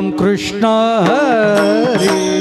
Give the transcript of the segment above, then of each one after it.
कृष्ण हरे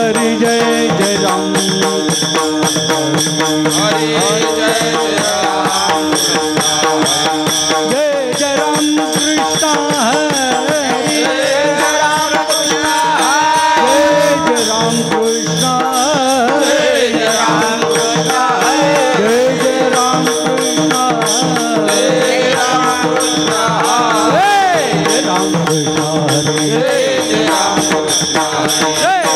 हरि जय जय राम हरि जय जय राम जय जय राम कृष्ण हरि जय राम कृष्ण जय राम कृष्ण जय राम कृष्ण जय जय राम कृष्ण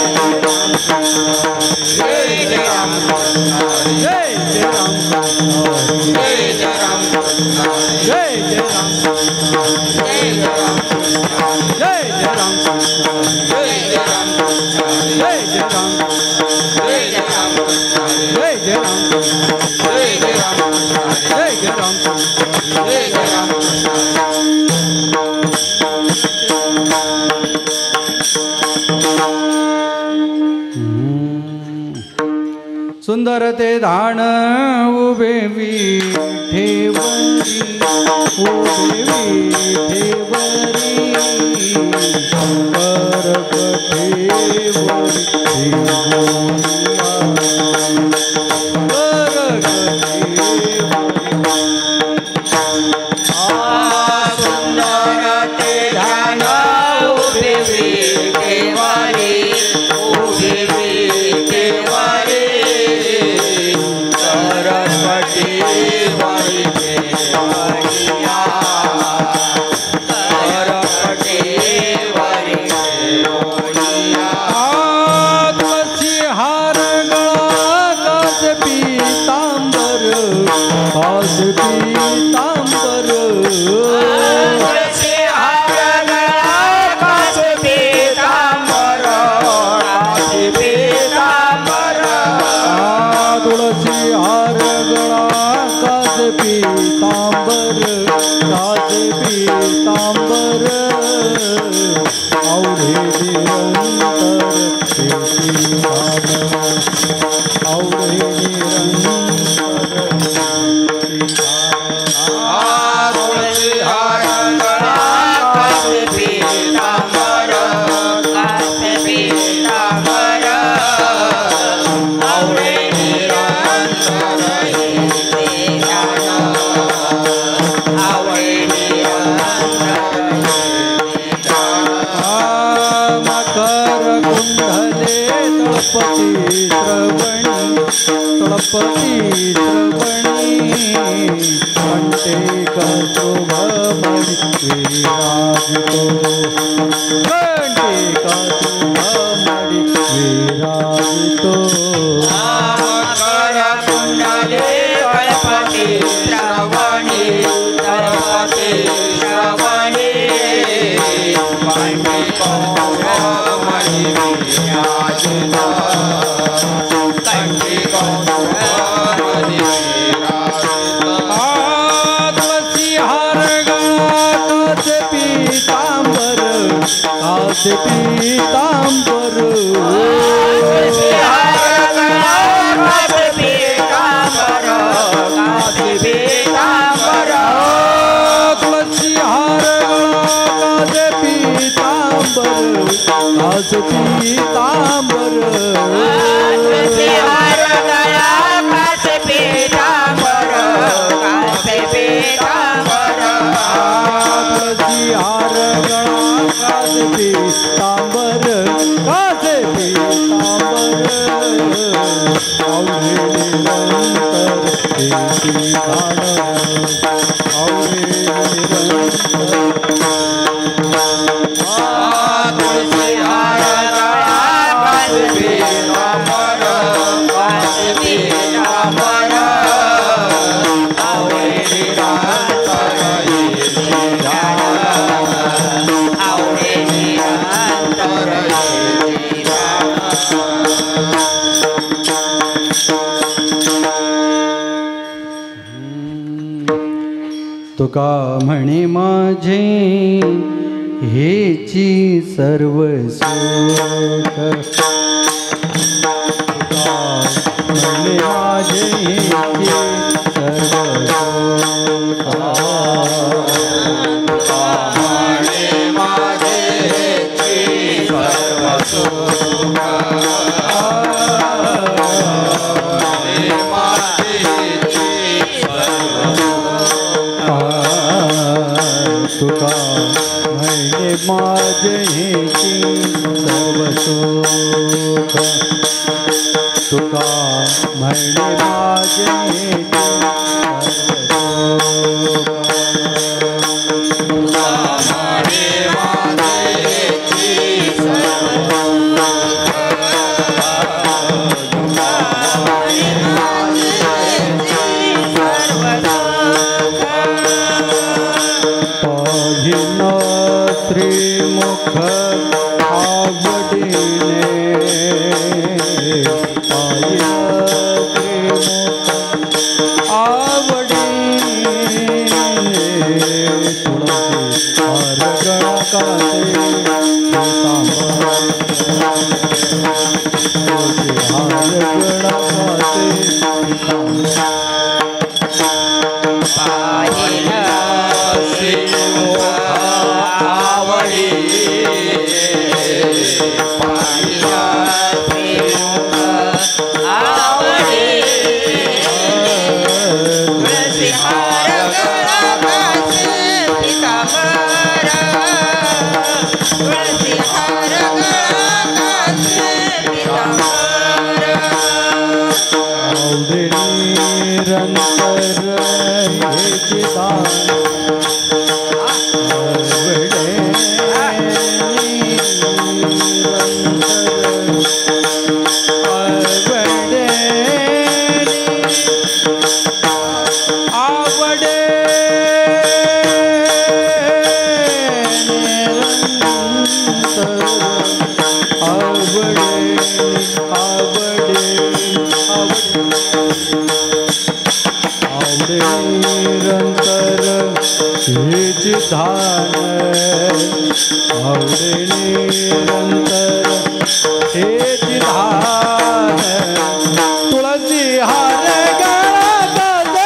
जय राम कृष्ण जय राम कृष्ण हरि जय राम कृष्ण सुंदर ते धान उभे विठेवरी उभे विठेवरी कर कठेवरी पीतांबर तुका म्हणे माझे हेची सर्व सुख, तुका म्हणे माझे हेची सर्व सुख, तुका म्हणे माझे हेची सर्व सुख, तुका म्हणे माझे हेची सर्व सुख, तुका म्हणे माझे हेची सर्व सुख, तुका म्हणे माझे हेची सर्व श्रीमुख आवडीने, श्रीमुख आवडीने, तुळसी हरगळ कासे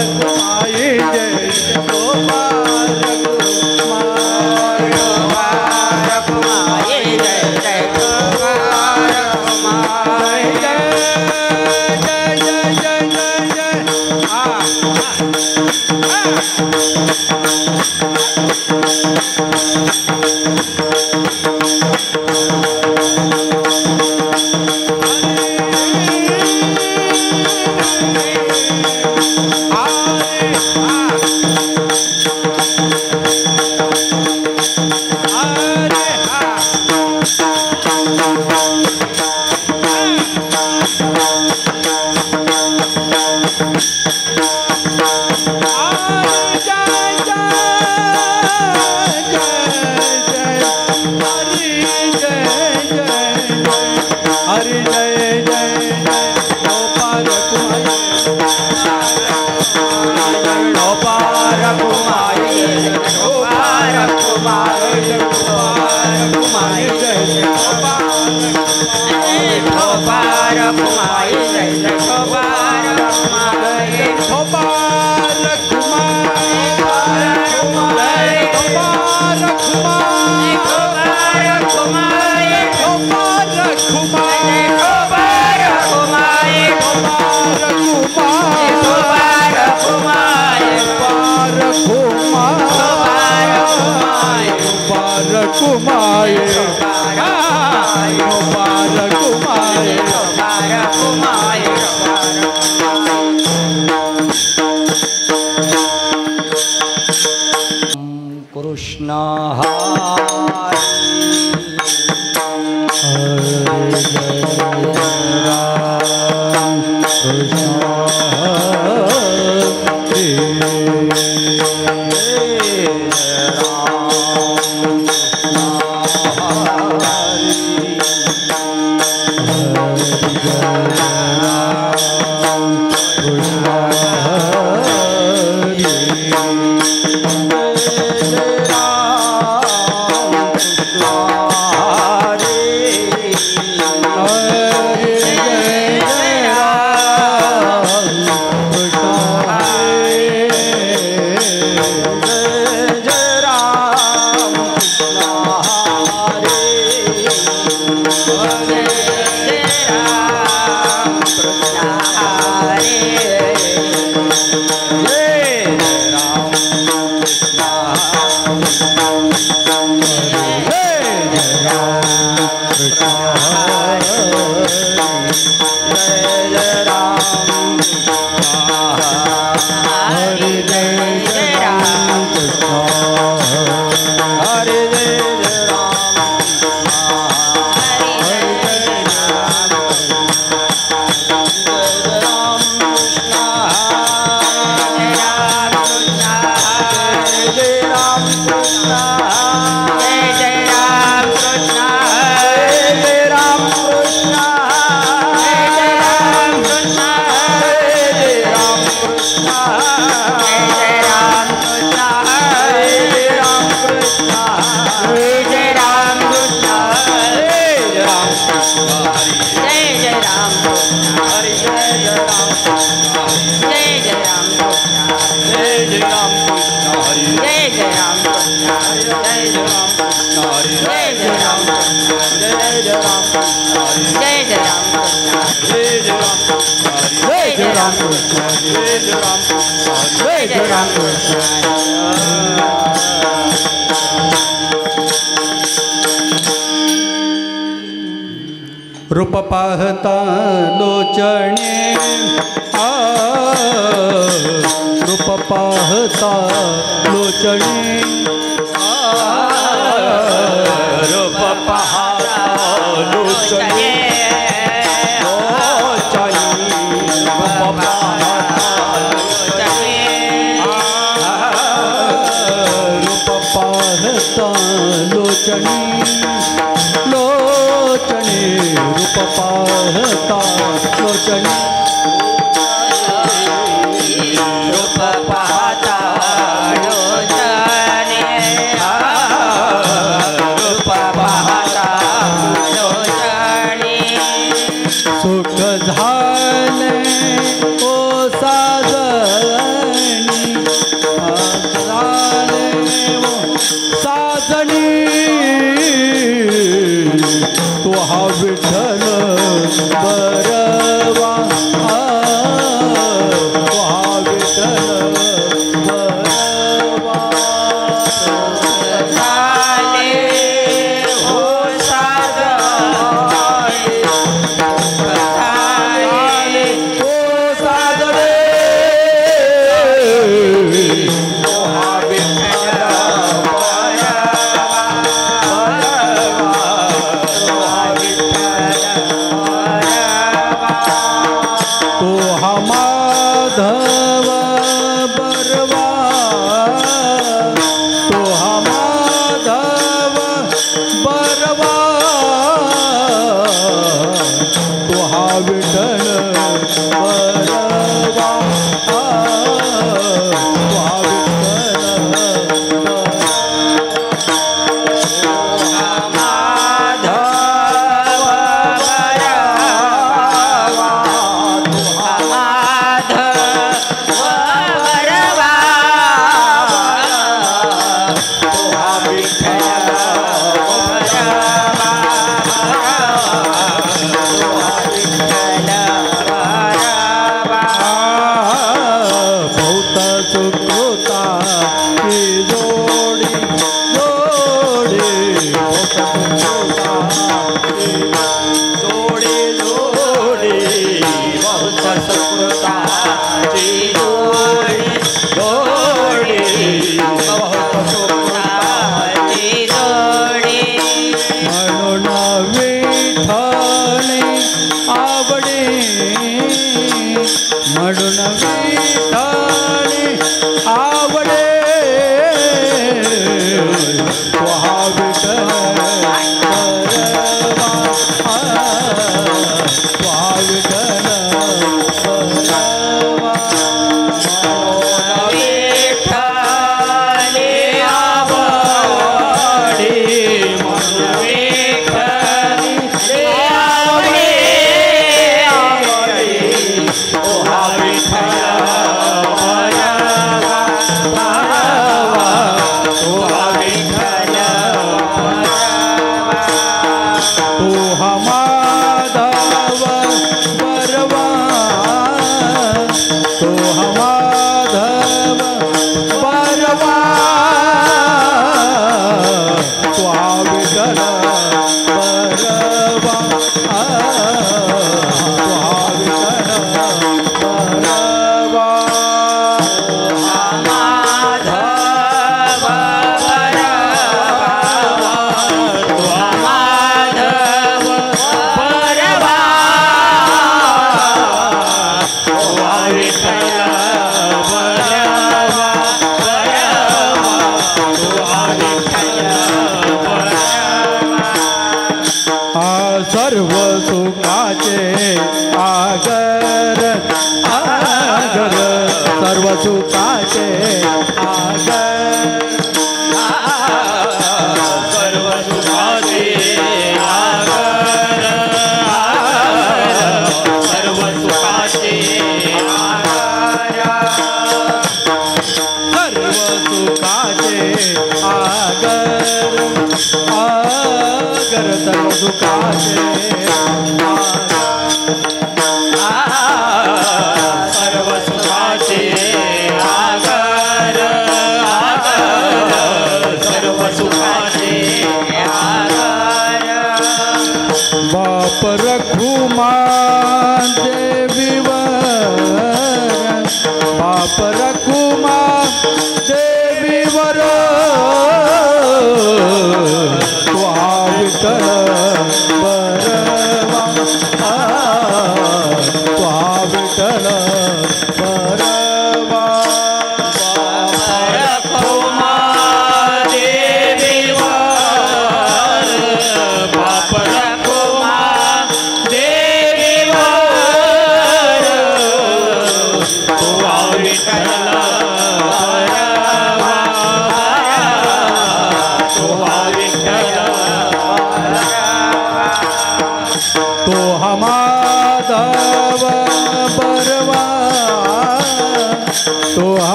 रखुमाई जय शोभा रखुमाई रखुमाई जय जय शोभा रखुमाई जय जय जय जय जय जय कृष्ण रूप पाहता लोचने रूप पाहता लोचने रूप पाहता लोचने लोचनी लोचनी रूप पाहता लोचनी रूप पाहता लोचने रूप पाहता लोचने सुख झाले ओ साजन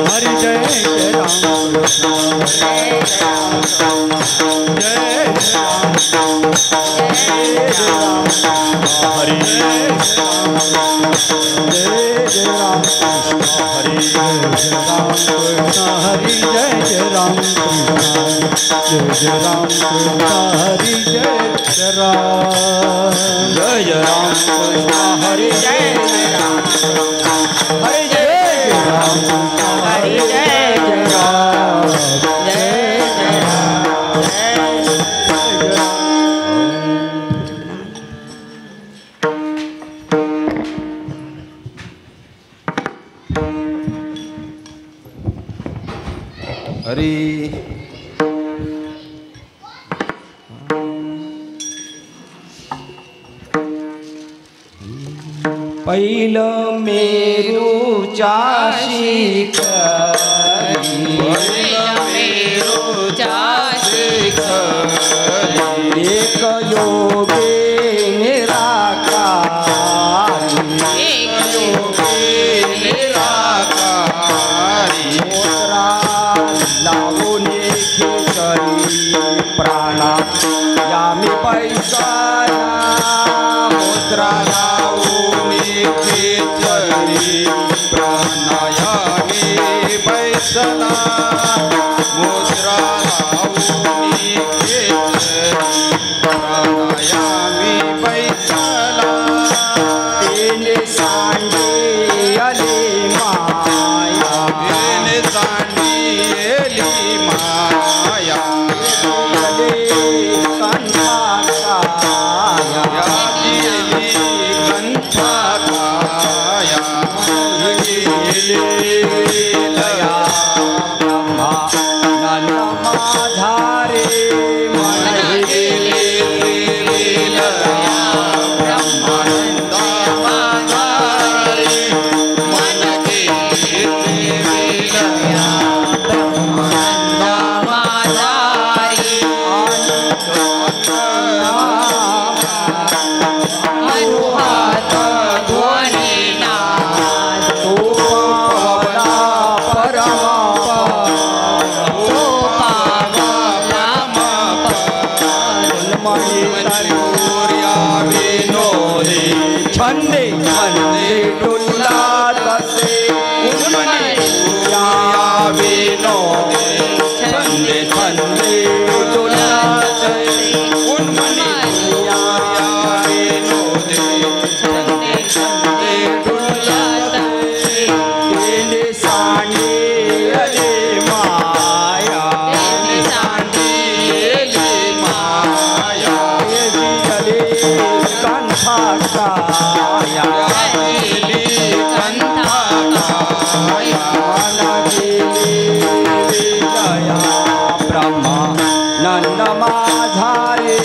Hare Jai Ram पहिलं मेरूच्या शिखरी एक योगे निराकारी मोत्रा लावून खिचरी प्राणा यामी पैसा मोत्रा लावून खिचरी प्राणायामी पैसला मोत्रा लावून खिचरी प्राणायामी पैसला तेने सांडे अले माया तेने सांडे अली माया अले कंठा काया दिली कंठा काया गेले लया ब्रह्मा नन्मा धारे मन गेले लया ब्रह्मानंदा धारे मन गेले लया ब्रह्मानंदा धारे अनुहात ध्वनिना तो पावला परमा तो पावला मणितरूर्या विनोदे छंदे छंदे डुल्ला तसे उन्मणितरूर्या विनोदे छंदे छंदे डुल्ला तसे उन्मणितरूर्या विनोदे छंदे छंदे डुल्ला तसे तेने सांडे अले माया तेने सांडे अले माया गेले कंठा काया गेले कंठा काया गेले लया ब्रह्मा नन्मा धारे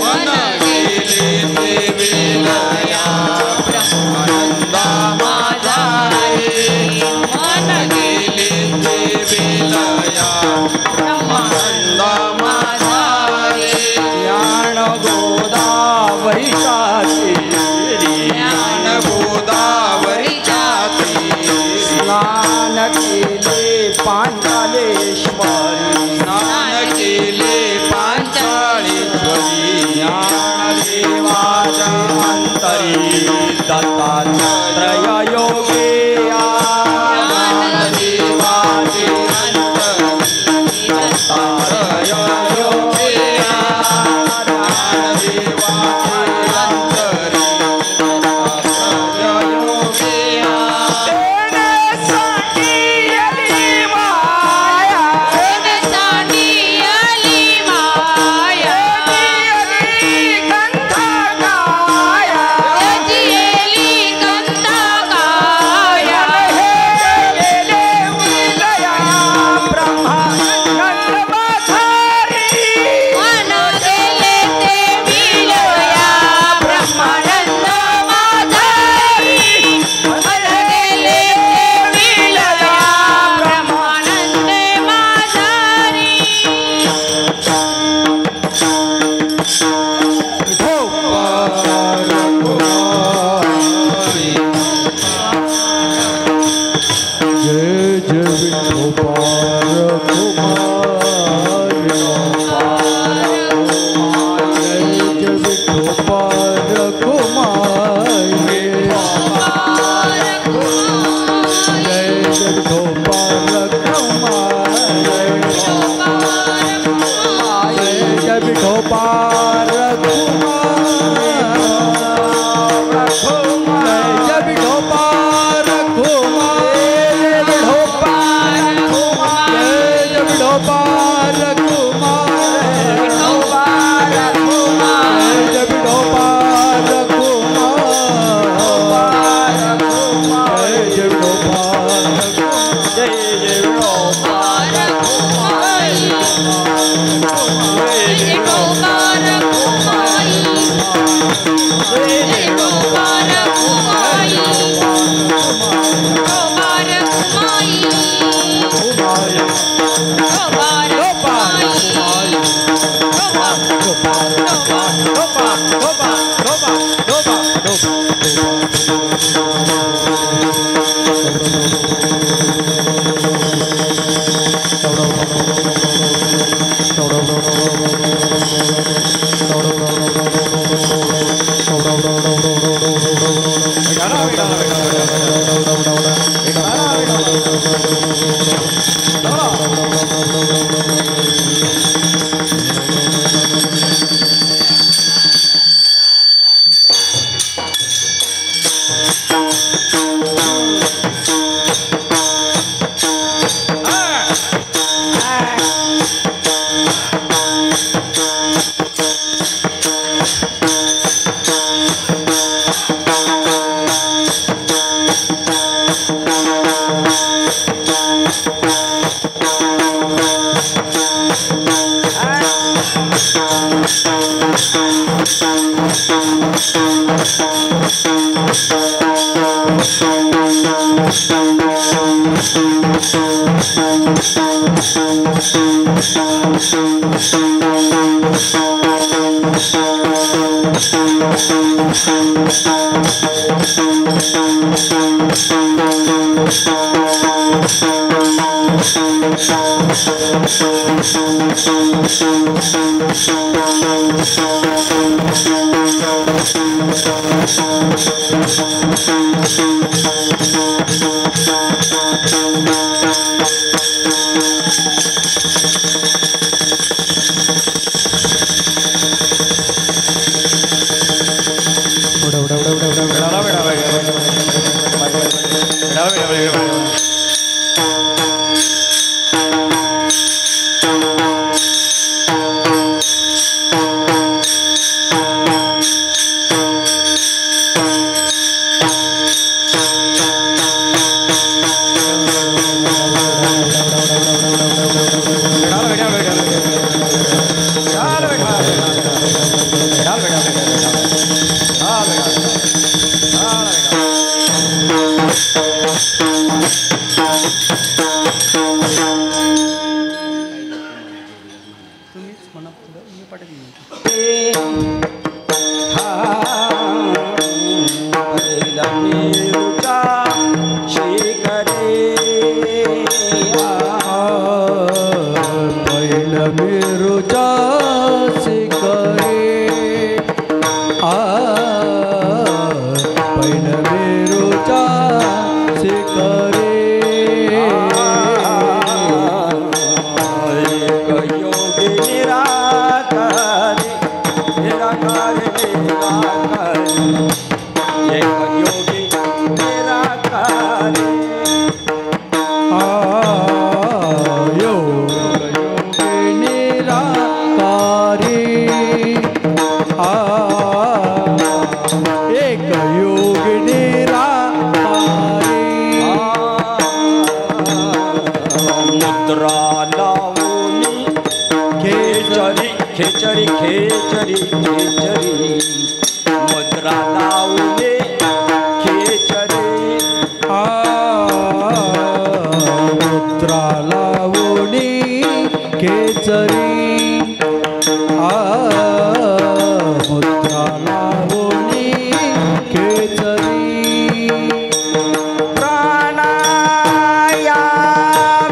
मन गेले देवे लया ब्रह्मानंदा धारे मन गेले देवे लया ब्रह्मानंदा धारे ज्ञान गोदावरीचा तीरी ज्ञान गोदावरीचा तीरी स्नान केले पांचालेश्वरी स्नान केले पांचालेश्वरी ज्ञान देवाच्या अंतरी दत्तात्रय योगे ज्ञान देवाचे अंतरी दत्तात्रय योगे ज्ञान देवाचे अंतरी दत्तात्रय योगे तेने सांडी अली माया तेने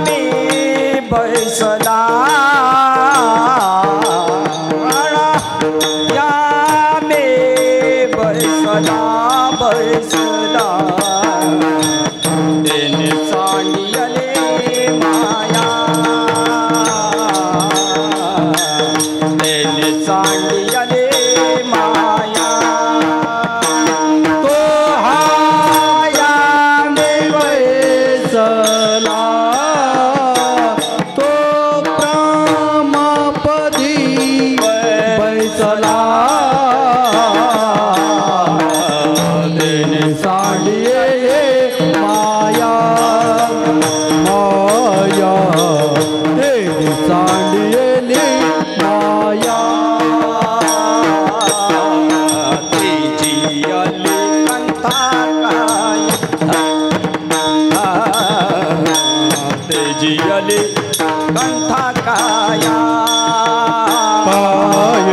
प्राणायामी बैसला या मे बैसला बैसला तेने सांडियले माया तेने सांडियले माया तो हाया मे बैसला तो ब्रह्मपदी बैसला तेने सांडिये माया माया तेने सांडियेली माया तेजियले कंथा तेजियले कंथा काया काय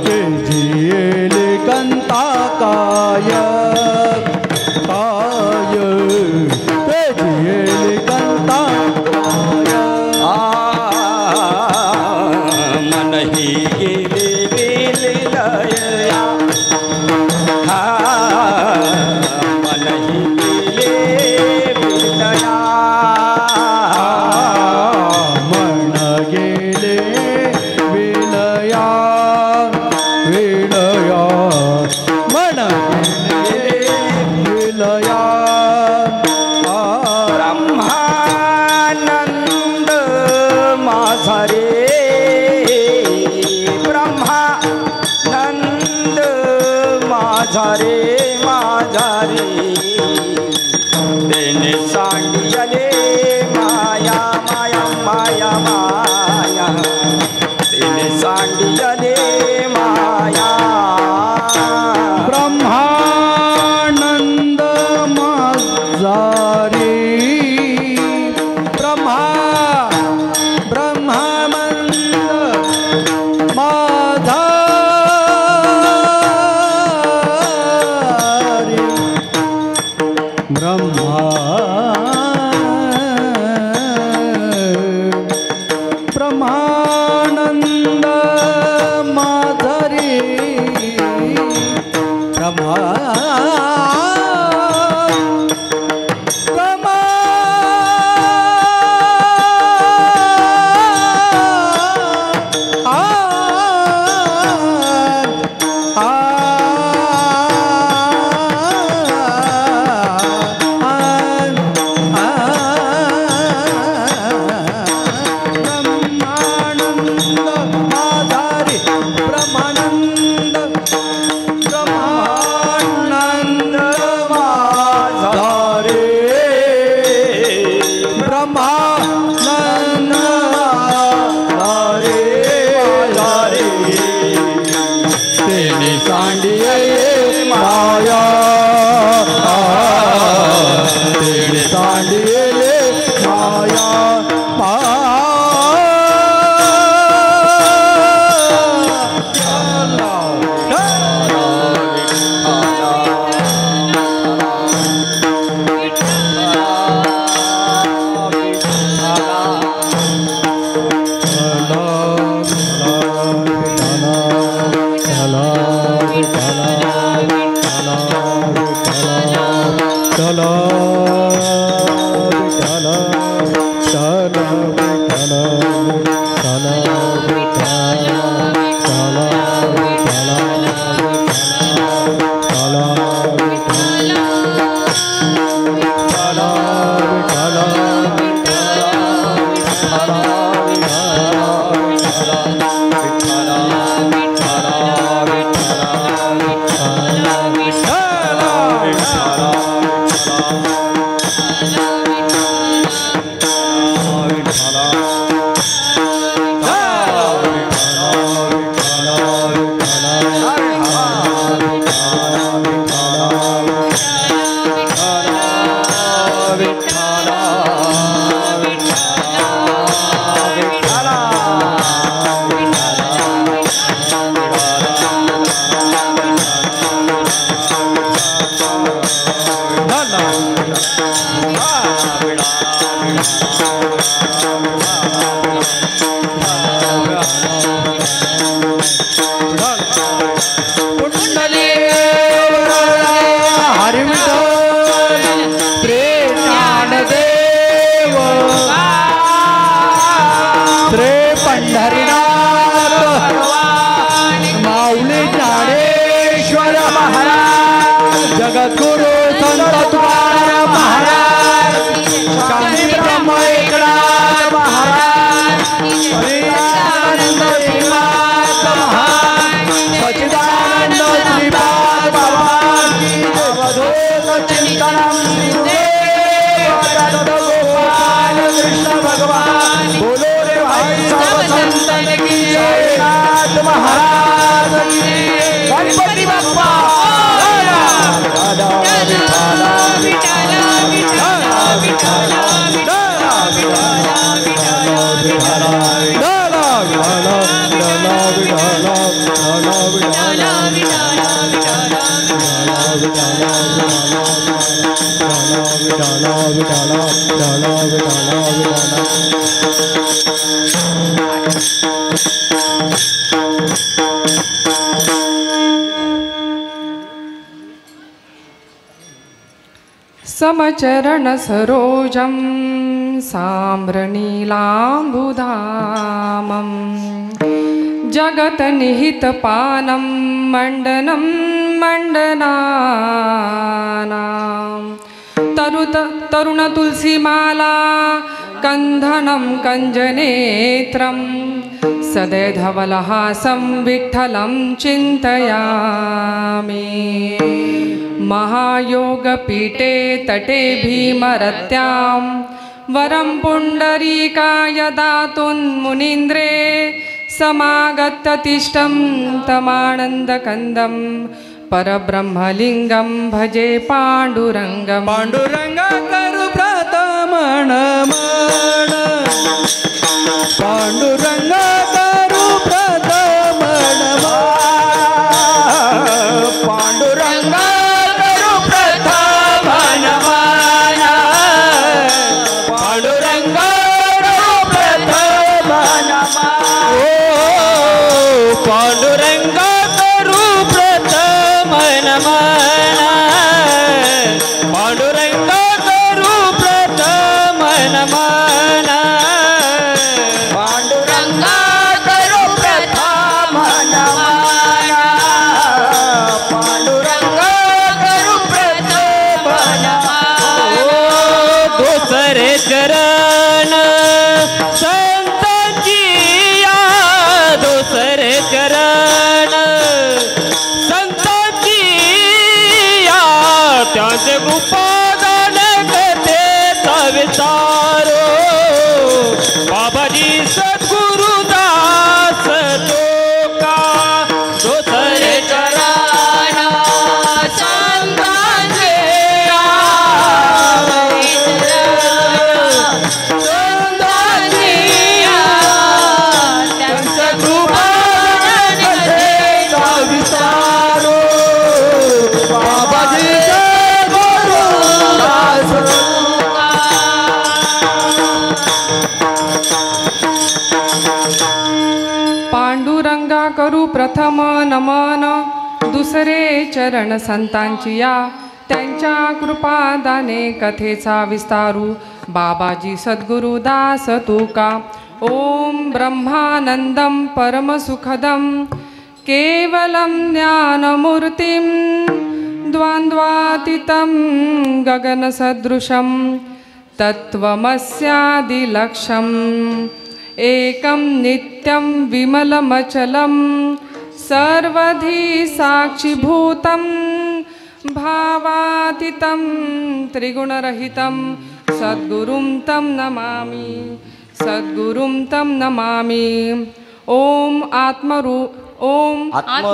तेजियेली कंथा काय काय तेजियेली कंथा काय मन ही गेले वेलया मन ही गेले वेलया मन गेले विलया विलया मन गेले विलया ब्रह्मानंद माझा रे ब्रह्मानंद माझा रे तेने सांडियले माया माया माया माया तेने सांडियले माया ब्रह्मानंद माझा रे ब्रह्मानंद माझा रे ब्रह्मानंद पंढरीनाथ माऊली ज्ञानेश्वर महाराज, जगद्गुरु संत तुकाराम महाराज, शांती ब्रह्म एकनाथ महाराज, हरिआनंद श्रीपाद महाराज, सच्चिदानंद श्रीपाद बाबा की अवधूत चिंतनम गोपाल कृष्ण भगवान, बोलो रे भाई सब संतन की जय, नाथ महाराज की, गणपति बाप्पा समचरण सरोजं साम्रनीलाम्बुधामं जगतनिहितपानं मण्डनं मण्डनानां तरुणतुलसीमाला कन्धनं कञ्जनेत्रं सदैधवलहासं विठ्ठलं चिन्तयामि। महायोगपीठे तटे भीमरत्यां वरं पुण्डरीकाय दातुन्मुनीन्द्रे समागत्य तिष्ठं तमानन्दकन्दं परब्रह्मलिङ्गं भजे पाण्डुरङ्गं। पाण्डुरङ्ग करु प्रथमन मन, पाण्डुरङ्ग करु प्रथमन मन, पाण्डुरङ्ग करु प्रथमन मन, पाण्डुरङ्ग करु प्रथमन मन, पाण्डुरङ्ग करु प्रथमन मन, पाण्डुरङ्ग करु प्रथमन मन, पाण्डुरङ्ग करु प्रथमन मन, पाण्डुरङ्ग करु प्रथमन मन। दुसरे चरण संतांची या, दुसरे चरण संतांची या, त्यांचे उपादान कथेचा विचारो बाबाजी सद्गुरुदास तोका। दुसरे चरण संतांचे या, संतांची या, त्यांचे उपादान कथेचा विचारो बाबाजी सद्गुरुदास तोका। पांडुरंगा करू प्रथम नमन, दुसरे चरण संतांची या, त्यांच्या कृपादाने कथेचा विस्तारू बाबाजी सद्गुरुदास तुका। ओम ब्रह्मानंदं परमसुखदं केवलं ज्ञानमूर्तिं द्वन्द्वातीतं गगनसदृशं तत्त्वमस्यादिलक्ष्यम् एकं नित्यं विमलमचलं सर्वधी साक्षिभूतं भावातीतं त्रिगुणरहितं सद्गुरुं तं नमामि, सद्गुरुं तं नमामि। ओम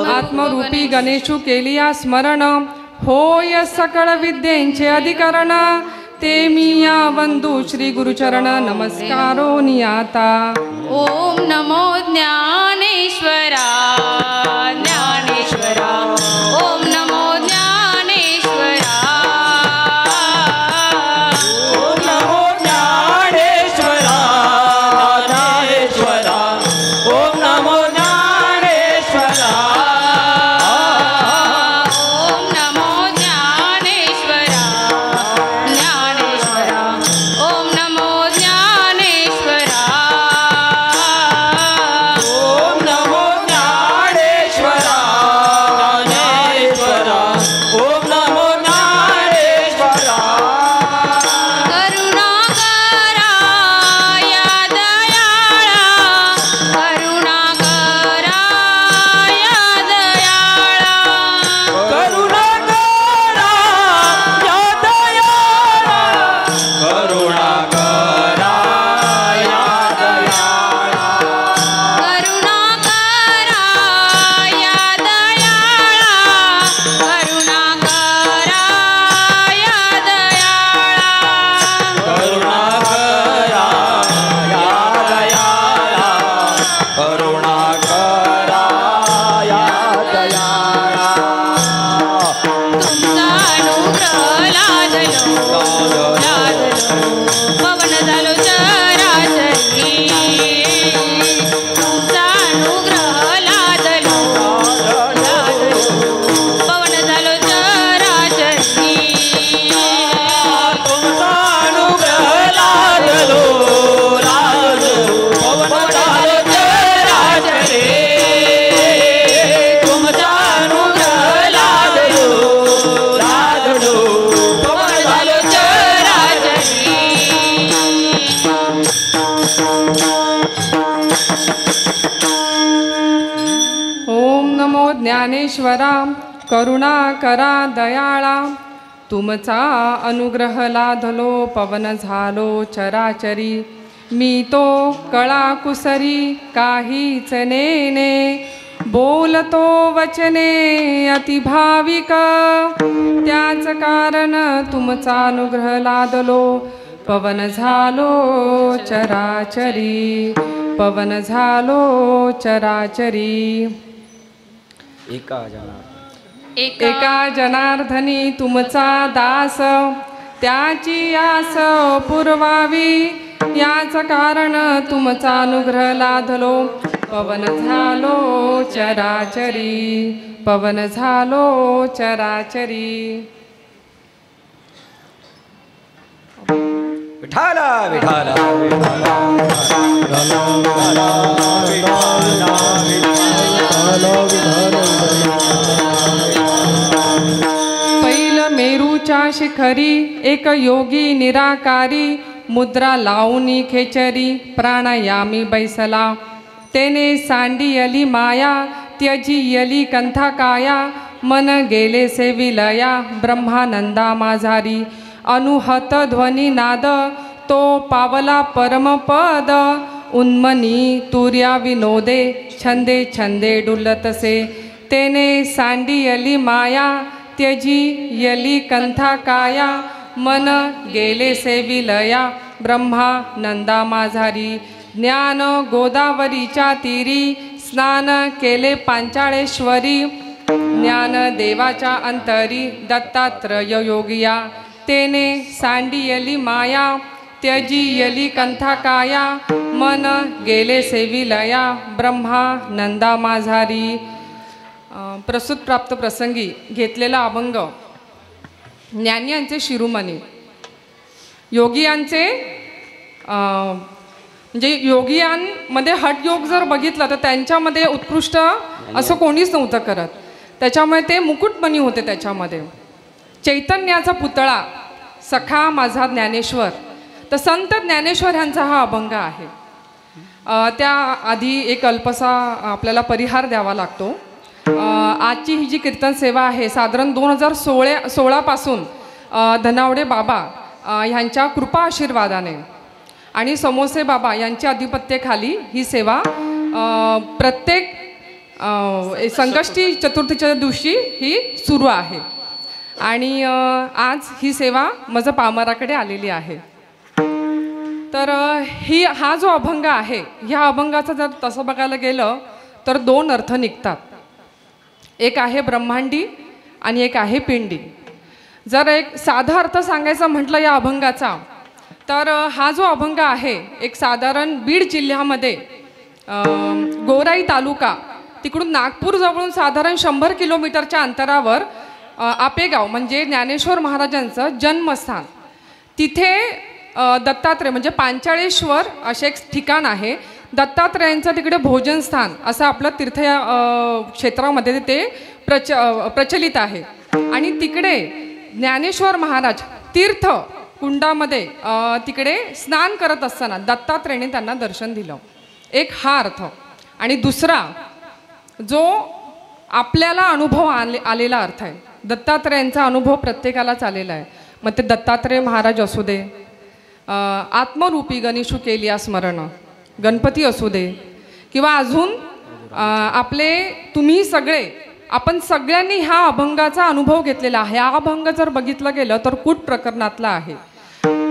आत्मरूपी गणेशु केलिया स्मरण, होय सकळ विद्येंचे अधिकरण, ते मिया वंदू श्री गुरुचरण नमस्कारो नियाता। ओम नमो ज्ञानेश्वरा ज्ञानेश्वरा, ओम नमो ज्ञानेश्वरा, ओम नमो ज्ञानेश्वरा ज्ञानेश्वरा, ओम नमो ज्ञानेश्वरा, ओम नमो ज्ञानेश्वरा ज्ञानेश्वरा, ओम नमो ज्ञानेश्वरा। ओम नमो ज्ञानेश्वरा करुणाकरा दयाळा तुमचा अनुग्रह लाधलो पवन झालो चराचरी मी तो कळा कुसरी काहीच नेने बोलतो वचने अतिभाविक त्याच कारण तुमचा अनुग्रह लादलो पवन झालो चराचरी पवन झालो चराचरी एका जनार्दनी तुमचा दास त्याची आस पुरवावी याच कारण तुमचा अनुग्रह लाधलो पवन झालो चराचरी पवन झालो चराचरी विठाला विठाला पैल मेरूच्या शिखरी एक योगी निराकारी मुद्रा लावणी खेचरी प्राणायामी बैसला तेने सांडियली माया त्यजियली कंथा काया मन गेले से विलया ब्रह्मानंदा माझारी अनुहत ध्वनी नाद तो पावला परमपद उन्मनी तुर्या विनोदे छंदे छंदे डुलतसे तेने सांडियली माया त्यजियली कंथा काया मन गेले से विलया ब्रह्मानंदा माझारी ज्ञान गोदावरीच्या तीरी स्नान केले पांचाळेश्वरी ज्ञान देवाच्या अंतरी दत्तात्रय योगिया तेने सांडियली माया त्यजियली कंथा काया मन गेले से विलया ब्रह्मानंदा माझारी प्रसूत प्राप्त प्रसंगी घेतलेला अभंग ज्ञानियांचे शिरोमणी योगियांचे म्हणजे योगियांमध्ये हठयोग जर बघितलं तर त्यांच्यामध्ये उत्कृष्ट असं कोणीच नव्हतं करत त्याच्यामुळे ते मुकुटमणी होते त्याच्यामध्ये चैतन्याचा पुतळा सखा माझा ज्ञानेश्वर तर संत ज्ञानेश्वर यांचा हा अभंग आहे त्या आधी एक अल्पसा आपल्याला परिहार द्यावा लागतो आजची ही जी कीर्तन सेवा आहे साधारण 2016 पासून धनावडे बाबा ह्यांच्या कृपा आशीर्वादाने आणि समोसे बाबा यांच्या अधिपत्याखाली ही सेवा प्रत्येक संकष्टी चतुर्थीच्या दिवशी ही सुरू आहे आणि आज ही सेवा माझं पामराकडे आलेली आहे तर हा जो अभंग आहे ह्या अभंगाचं जर तसं बघायला गेलं तर 2 अर्थ निघतात एक आहे ब्रह्मांडी आणि एक आहे पिंडी जर एक साधा अर्थ सांगायचा म्हटलं या अभंगाचा तर हा जो अभंग आहे एक साधारण बीड जिल्ह्यामध्ये गोराई तालुका तिकडून नागपूर जवळून साधारण 100 किलोमीटरच्या अंतरावर आपेगाव म्हणजे ज्ञानेश्वर महाराजांचं जन्मस्थान तिथे दत्तात्रय म्हणजे पांचाळेश्वर असे एक ठिकाण आहे दत्तात्रयांचं तिकडे भोजनस्थान असं आपलं तीर्थ क्षेत्रामध्ये ते प्रचलित आहे आणि तिकडे ज्ञानेश्वर महाराज तीर्थ कुंडामध्ये तिकडे स्नान करत असताना दत्तात्रयाने त्यांना दर्शन दिलं एक हा अर्थ आणि दुसरा जो आपल्याला अनुभव आलेला अर्थ आहे दत्तात्रयांचा अनुभव प्रत्येकालाच आलेला आहे मग ते दत्तात्रय महाराज असू दे आत्मरूपी गणेशू केलिया स्मरण गणपती असू दे किंवा अजून आपले तुम्ही सगळे आपण सगळ्यांनी ह्या अभंगाचा अनुभव घेतलेला आहे हा अभंग जर बघितलं गेलं तर कूट प्रकरणातला आहे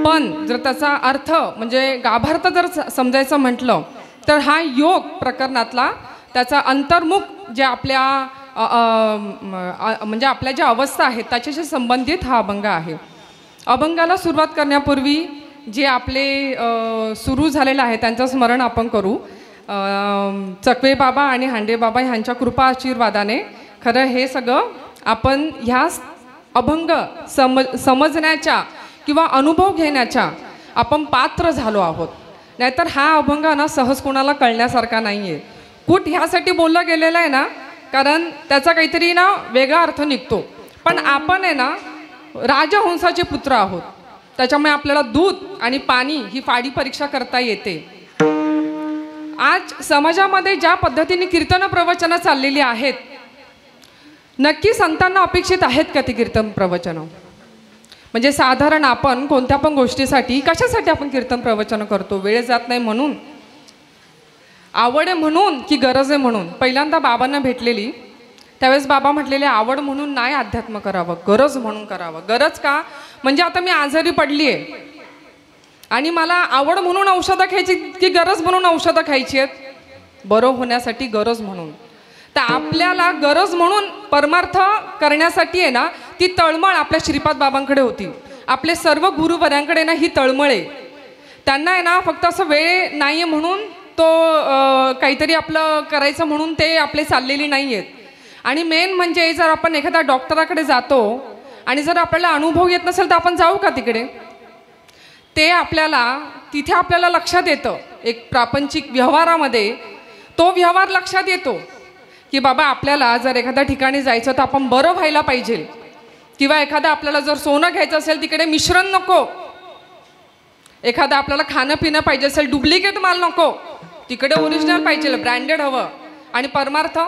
पण जर त्याचा अर्थ म्हणजे गाभार्थ जर समजायचं म्हटलं तर हा योग प्रकरणातला त्याचा अंतर्मुख जे आपल्या म्हणजे आपल्या ज्या अवस्था आहेत त्याच्याशी संबंधित हा अभंग आहे अभंगाला सुरुवात करण्यापूर्वी जे आपले सुरू झालेलं आहे त्यांचं स्मरण आपण करू चकवे बाबा आणि हांडे बाबा ह्यांच्या कृपा आशीर्वादाने खरं हे सगळं आपण ह्या अभंग समजण्याच्या किंवा अनुभव घेण्याच्या आपण पात्र झालो आहोत नाहीतर हा अभंग ना सहज कोणाला कळण्यासारखा नाही आहे कूट ह्यासाठी बोललं गेलेलं आहे ना कारण त्याचा काहीतरी ना वेगळा अर्थ निघतो पण आपण आहे ना राजहंसाचे पुत्र आहोत त्याच्यामुळे आपल्याला दूध आणि पाणी ही फाडी परीक्षा करता येते आज समाजामध्ये ज्या पद्धतीने कीर्तन प्रवचनं चाललेली आहेत, नक्की संतांना अपेक्षित आहेत का ती कीर्तन प्रवचनं? म्हणजे साधारण आपण कोणत्या पण गोष्टीसाठी कशासाठी आपण कीर्तन प्रवचन करतो? वेळ जात नाही म्हणून, आवड आहे म्हणून, की गरज आहे म्हणून? पहिल्यांदा बाबांना भेटलेली त्यावेळेस बाबा म्हटलेले आवड म्हणून नाही अध्यात्म करावं, गरज म्हणून करावं. गरज का? म्हणजे आता मी आजारी पडली आहे आणि मला आवड म्हणून औषधं खायची की गरज म्हणून औषधं खायची आहेत? बरं होण्यासाठी गरज म्हणून. तर आपल्याला गरज म्हणून परमार्थ करण्यासाठी आहे ना, ती तळमळ आपल्या श्रीपाद बाबांकडे होती. आपले सर्व गुरुवर्यांकडे ना ही तळमळ आहे. त्यांना आहे ना फक्त असं वेळ नाही आहे म्हणून तो काहीतरी आपलं करायचं म्हणून ते आपले चाललेली नाही आहेत. आणि मेन म्हणजे जर आपण एखाद्या डॉक्टराकडे जातो आणि जर आपल्याला अनुभव येत नसेल तर आपण जाऊ का तिकडे? ते आपल्याला तिथे आपल्याला लक्षात येतं, एक प्रापंचिक व्यवहारामध्ये तो व्यवहार लक्षात येतो की बाबा आपल्याला जर एखाद्या ठिकाणी जायचं तर आपण बरं व्हायला पाहिजे, किंवा एखादं आपल्याला जर सोनं घ्यायचं असेल तिकडे मिश्रण नको, एखादं आपल्याला खाणं पिणं पाहिजे असेल डुप्लिकेट माल नको, तिकडे ओरिजिनल पाहिजे, ब्रँडेड हवं. आणि परमार्थ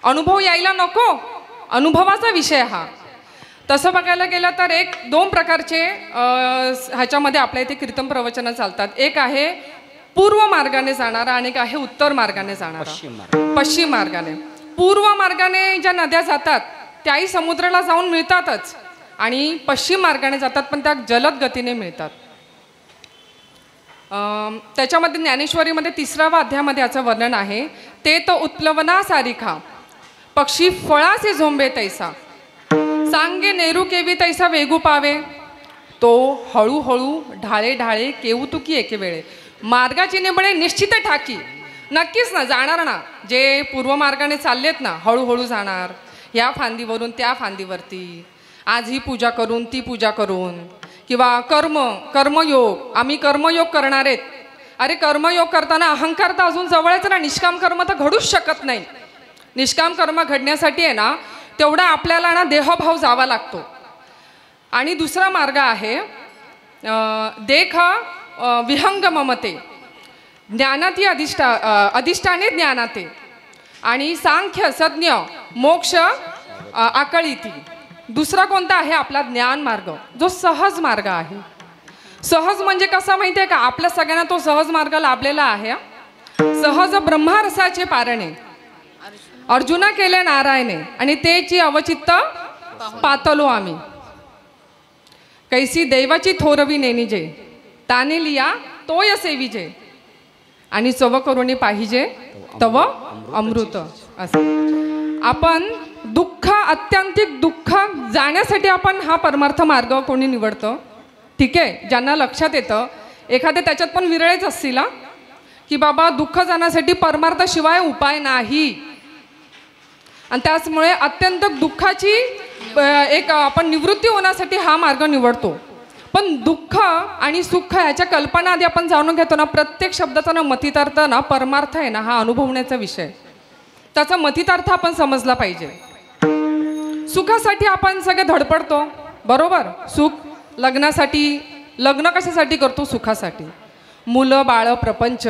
अनुभव यायला नको, अनुभवाचा विषय हा. तसं बघायला गेलं तर एक दोन प्रकारचे ह्याच्यामध्ये आपल्या इथे कीर्तन प्रवचनं चालतात. एक आहे पूर्व मार्गाने जाणारा आणि एक आहे उत्तर मार्गाने जाणारा, पश्चिम मार्गाने. पूर्व मार्गाने ज्या नद्या जातात त्याही समुद्राला जाऊन मिळतातच, आणि पश्चिम मार्गाने जातात पण त्या जलद गतीने मिळतात. त्याच्यामध्ये ज्ञानेश्वरीमध्ये 3व्या अध्यायामध्ये याचं वर्णन आहे. ते तो उत्प्लवना सारिखा पक्षी फळाचे झोंबे तैसा, सांगे नेरू केवी तैसा वेगू पावे, तो हळूहळू ढाळे ढाळे केऊ तुकी एके वेळे. मार्गाची निबळे निश्चित ठाकी. नक्कीच ना जाणार ना, जे पूर्व मार्गाने चाललेत ना हळूहळू जाणार, या फांदीवरून त्या फांदीवरती, आज ही पूजा करून ती पूजा करून, किंवा कर्मयोग, आम्ही कर्मयोग करणार आहेत. अरे कर्मयोग करताना अहंकार तर अजून जवळच ना, निष्काम कर्म तर घडूच शकत नाही. निष्काम कर्म घडण्यासाठी आहे ना तेवढा आपल्याला ना देहभाव जावा लागतो. आणि दुसरा मार्ग आहे देख विहंग ममते, ज्ञानाती अधिष्ठाने ज्ञानाते, आणि सांख्य सज्ञ मोक्ष आकळीती. दुसरा कोणता आहे आपला ज्ञान मार्ग, जो सहज मार्ग आहे. सहज म्हणजे कसा माहिती आहे का? आपल्या सगळ्यांना तो सहज मार्ग लाभलेला आहे. सहज ब्रह्मारसाचे पारणे अर्जुना केले नारायणे, आणि तेची अवचित्त पातलो आम्ही. कैसी दैवाची थोरवी नेनिजे, ताने लिया तोय सेविजे, आणि चव करुणी पाहिजे तव अमृत. असं आपण दुःख, अत्यंतिक दुःख जाण्यासाठी आपण हा परमार्थ मार्ग कोणी निवडतं. ठीक आहे, ज्यांना लक्षात येतं, एखाद्या त्याच्यात पण विरळेच असतील की बाबा दुःख जाण्यासाठी परमार्थाशिवाय उपाय नाही, आणि त्याचमुळे अत्यंत दुःखाची एक आपण निवृत्ती होण्यासाठी हा मार्ग निवडतो. पण दुःख आणि सुख ह्याच्या कल्पना आधी आपण जाणून घेतो ना, प्रत्येक शब्दाचा ना मतितार्थ ना परमार्थ आहे ना, हा अनुभवण्याचा विषय, त्याचा मतितार्थ आपण समजला पाहिजे. सुखासाठी आपण सगळे धडपडतो, बरोबर? सुख लग्नासाठी, लग्न कशासाठी करतो? सुखासाठी. मुलं बाळ प्रपंच,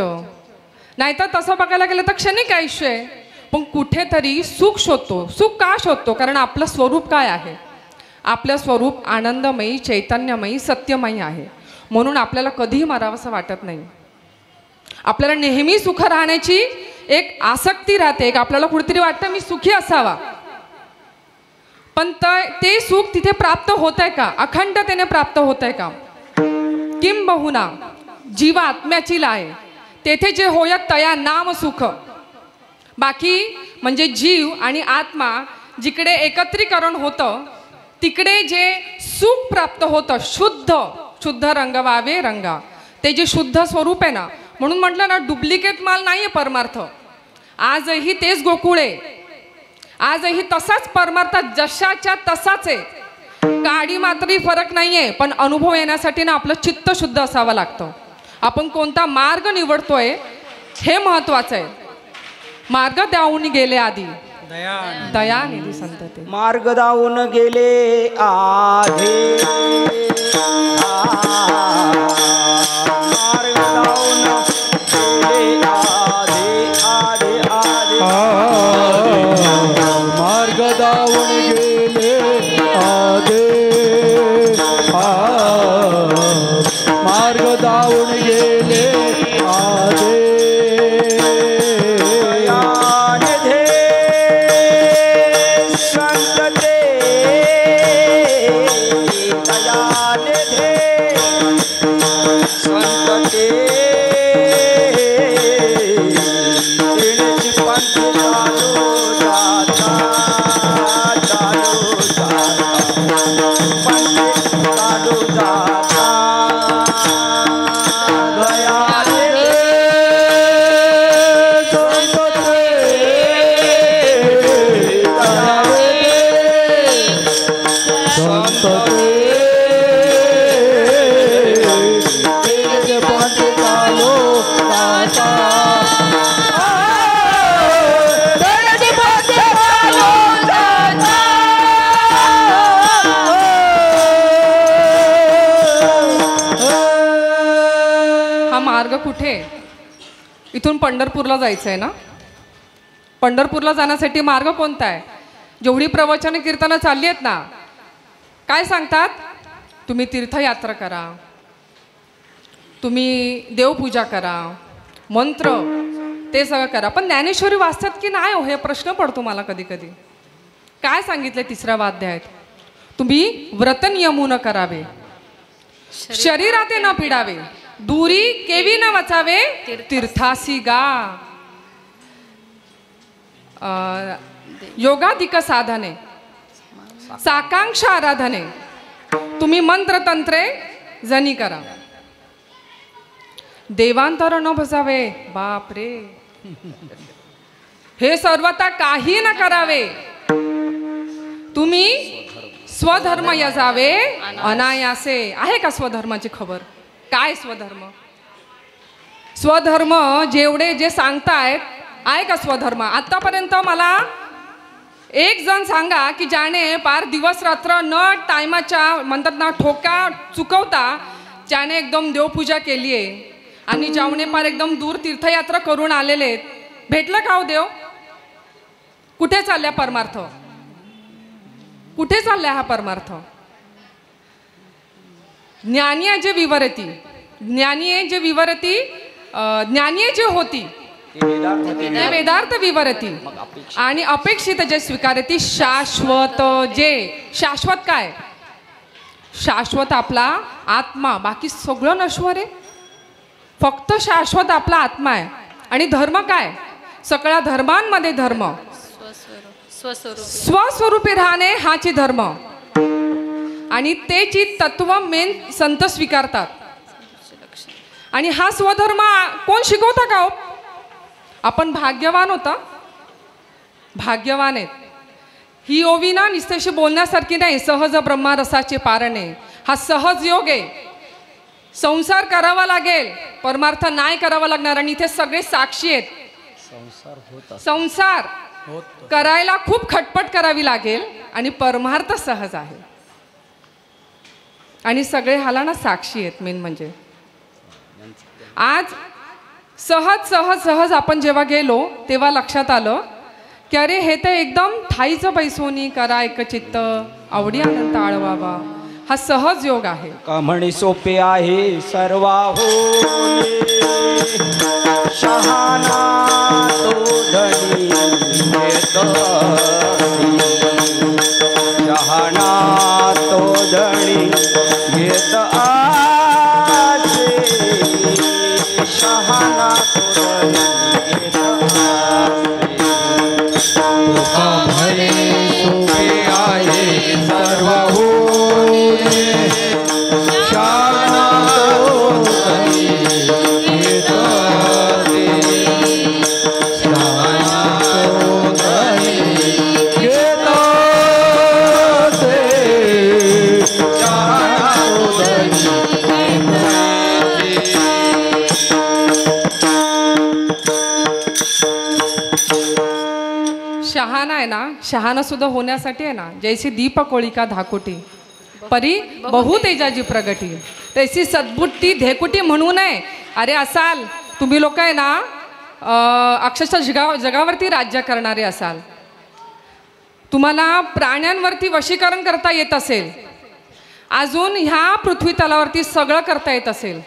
नाहीतर तसं बघायला गेलं तर क्षणिक आयुष्य आहे, पण कुठेतरी सुख शोधतो. सुख का शोधतो? कारण आपलं स्वरूप काय आहे? आपलं स्वरूप आनंदमयी, चैतन्यमयी, सत्यमयी आहे. म्हणून आपल्याला कधीही मरावंसं वाटत नाही. आपल्याला नेहमी सुख राहण्याची एक आसक्ती राहते. एक आपल्याला कुठेतरी वाटतं मी सुखी असावा, पण ते सुख तिथे प्राप्त होत आहे का? अखंडतेने प्राप्त होत आहे का? किंबहुना जीवात्म्याची लाय तेथे जे होय तया नाम सुख. बाकी म्हणजे जीव आणि आत्मा जिकडे एकत्रीकरण होतं तिकडे जे सुख प्राप्त होतं, शुद्ध रंग वावे रंगा, ते जे शुद्ध स्वरूप आहे ना. म्हणून म्हटलं ना, डुप्लिकेट माल नाही आहे परमार्थ. आजही तेच गोकुळ आहे, आजही तसाच परमार्थ जशाच्या तसाच आहे. काडी मात्रही फरक नाही आहे, पण अनुभव येण्यासाठी ना आपलं चित्त शुद्ध असावं लागतं. आपण कोणता मार्ग निवडतोय हे महत्वाचं आहे. मार्ग दावून गेले आधी दयानिधी संत ते, मार्ग दावून गेले आधे, मार्ग दावून गेले आधे. इथून पंढरपूरला जायचं आहे ना? पंढरपूरला जाण्यासाठी मार्ग कोणता आहे? जेवढी प्रवचन कीर्तनं चालली आहेत ना, काय सांगतात? तुम्ही तीर्थयात्रा करा, तुम्ही देवपूजा करा, मंत्र ते सगळं करा. पण ज्ञानेश्वरी वाचतात की नाही हो, हे प्रश्न पडतो मला कधी कधी. काय सांगितलं 3ऱ्या अध्यायात? तुम्ही व्रत नियमून करावे, शरीराते न पिडावे, दूरी केवी न वाचावे, तीर्थासी गा. योगाधिक साधने, साकांक्ष आराधने, तुम्ही मंत्र तंत्रे जनी करा. देवांतर न बसावे, बाप रे, हे सर्वता काही न करावे. तुम्ही स्वधर्म यजावे अनायासे. आहे का स्वधर्माची खबर? काय स्वधर्म? स्वधर्म जेवढे जे सांगतायत, आहे का स्वधर्म? आतापर्यंत मला एक जण सांगा की ज्याने पार दिवस रात्र न टायमाच्या म्हणतात ना ठोका चुकवता ज्याने एकदम देवपूजा केली आहे आणि ज्याने पार एकदम दूर तीर्थयात्रा करून आलेले आहेत, भेटलं का हो देव? कुठे चालल्या परमार्थ? कुठे चाललाय हा परमार्थ? ज्ञानीय जे विवरती, ज्ञानीय जे विवरती, ज्ञानीय जे होती ते वेदार्थ विवरती आणि अपेक्षित जे स्वीकारती शाश्वत. जे शाश्वत काय? शाश्वत आपला आत्मा, बाकी सगळं नश्वर आहे. फक्त शाश्वत आपला आत्मा आहे. आणि धर्म काय? सगळ्या धर्मांमध्ये धर्म स्वस्वरूपी राहणे हाची धर्म. आणि तेची तत्व मेन संत स्वीकारतात. आणि हा स्वधर्म कोण शिकवता का हो? आपण भाग्यवान होता, भाग्यवान आहेत. ही ओवी ना निस्तेशी बोलण्यासारखी नाही. सहज ब्रह्मारसाचे पारणे, हा सहज योग आहे. संसार करावा लागेल, परमार्थ नाही करावा लागणार. आणि इथे सगळे साक्षी आहेत. संसार करायला खूप खटपट करावी लागेल आणि परमार्थ सहज आहे. आणि सगळे हाला ना साक्षी आहेत. मेन म्हणजे आज सहज सहज सहज आपण जेव्हा गेलो तेव्हा लक्षात आलं की अरे हे तर एकदम ठाईचं बैसोनी करा एक चित्त आवडी आनंद आळवावा. हा सहज योग आहे. का म्हणे सोपे आहे सर्वा होणे, शहाणा तो धनी शहाणा तो धनी घेत आसे, शहाणा तो धनी घेत आसे. सोपे आहे सर्व होणे, शहाणा तो धनी घेत आसे, शहाणा तो धनी घेत आसे, शहाणा तो धनी घेत आसे. शहाणा आहे ना, शहाणा सुद्धा होण्यासाठी आहे ना, जैसी दीपकोळिका धाकुटी परी बहु तेजाची प्रगती, तैसी सद्बुट्टी धेकुटी म्हणू नये. अरे असाल तुम्ही लोक आहे ना, अक्षरशः जगावरती राज्य करणारे असाल, तुम्हाला प्राण्यांवरती वशीकरण करता येत असेल, अजून ह्या पृथ्वी तलावरती सगळं करता येत असेल,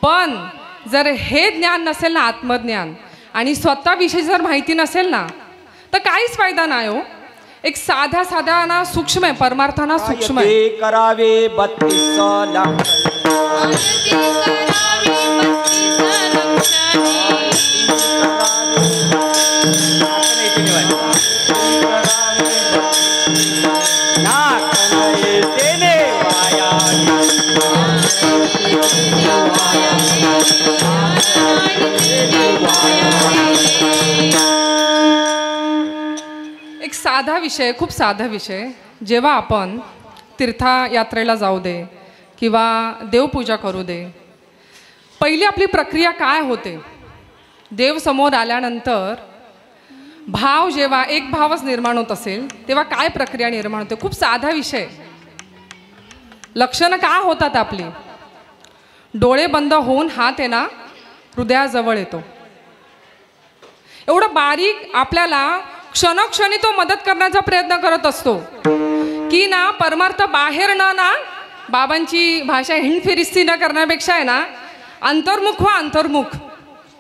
पण जर हे ज्ञान नसेल ना, आत्मज्ञान, आणि स्वतःविषयी जर माहिती नसेल ना, तर काहीच फायदा नाही हो. एक साधा साधा ना सूक्ष्म आहे, परमार्थाना सूक्ष्म आहे. ते करावे 32 लाख एक साधा विषय, खूप साधा विषय. जेव्हा आपण तीर्थयात्रेला जाऊ दे किंवा देवपूजा करू दे, पहिली आपली प्रक्रिया काय होते? देव समोर आल्यानंतर भाव, जेव्हा एक भावच निर्माण होत असेल तेव्हा काय प्रक्रिया निर्माण होते? खूप साधा विषय. लक्षणं काय होतात आपली? डोळे बंद होऊन हात आहे ना हृदयाजवळ येतो. एवढं बारीक आपल्याला क्षणोक्षणी तो मदत करण्याचा प्रयत्न करत असतो की ना परमार्थ बाहेर ना बाबांची भाषा हिंडफिरिस्ती न करण्यापेक्षा आहे ना अंतर्मुख व्हा, अंतर्मुख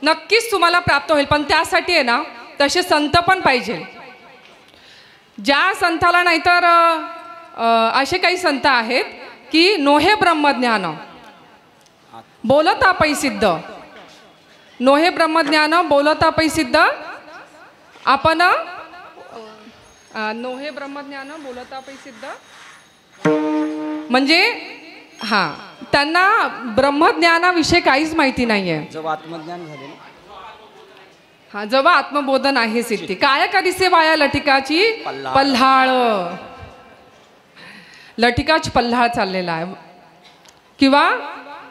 नक्कीच तुम्हाला प्राप्त होईल. पण त्यासाठी आहे ना तसे संत पण पाहिजे. ज्या संताला नाहीतर असे काही संत आहेत की नोहे ब्रह्मज्ञान बोलता पै सिद्ध, नोहे ब्रह्मज्ञान बोलता पै सिद्ध. आपण नोहे ब्रह्मज्ञान बोलता पै सिद्ध म्हणजे त्यांना ब्रह्मज्ञानाविषयी काहीच माहिती नाहीये. जेव्हा आत्मज्ञान झाले जेव्हा आत्मबोधन आहे सिद्धी. काय करीसे वाया लटिकाची पल्हाळ, लटिकाची पल्हाळ चाललेला आहे. किंवा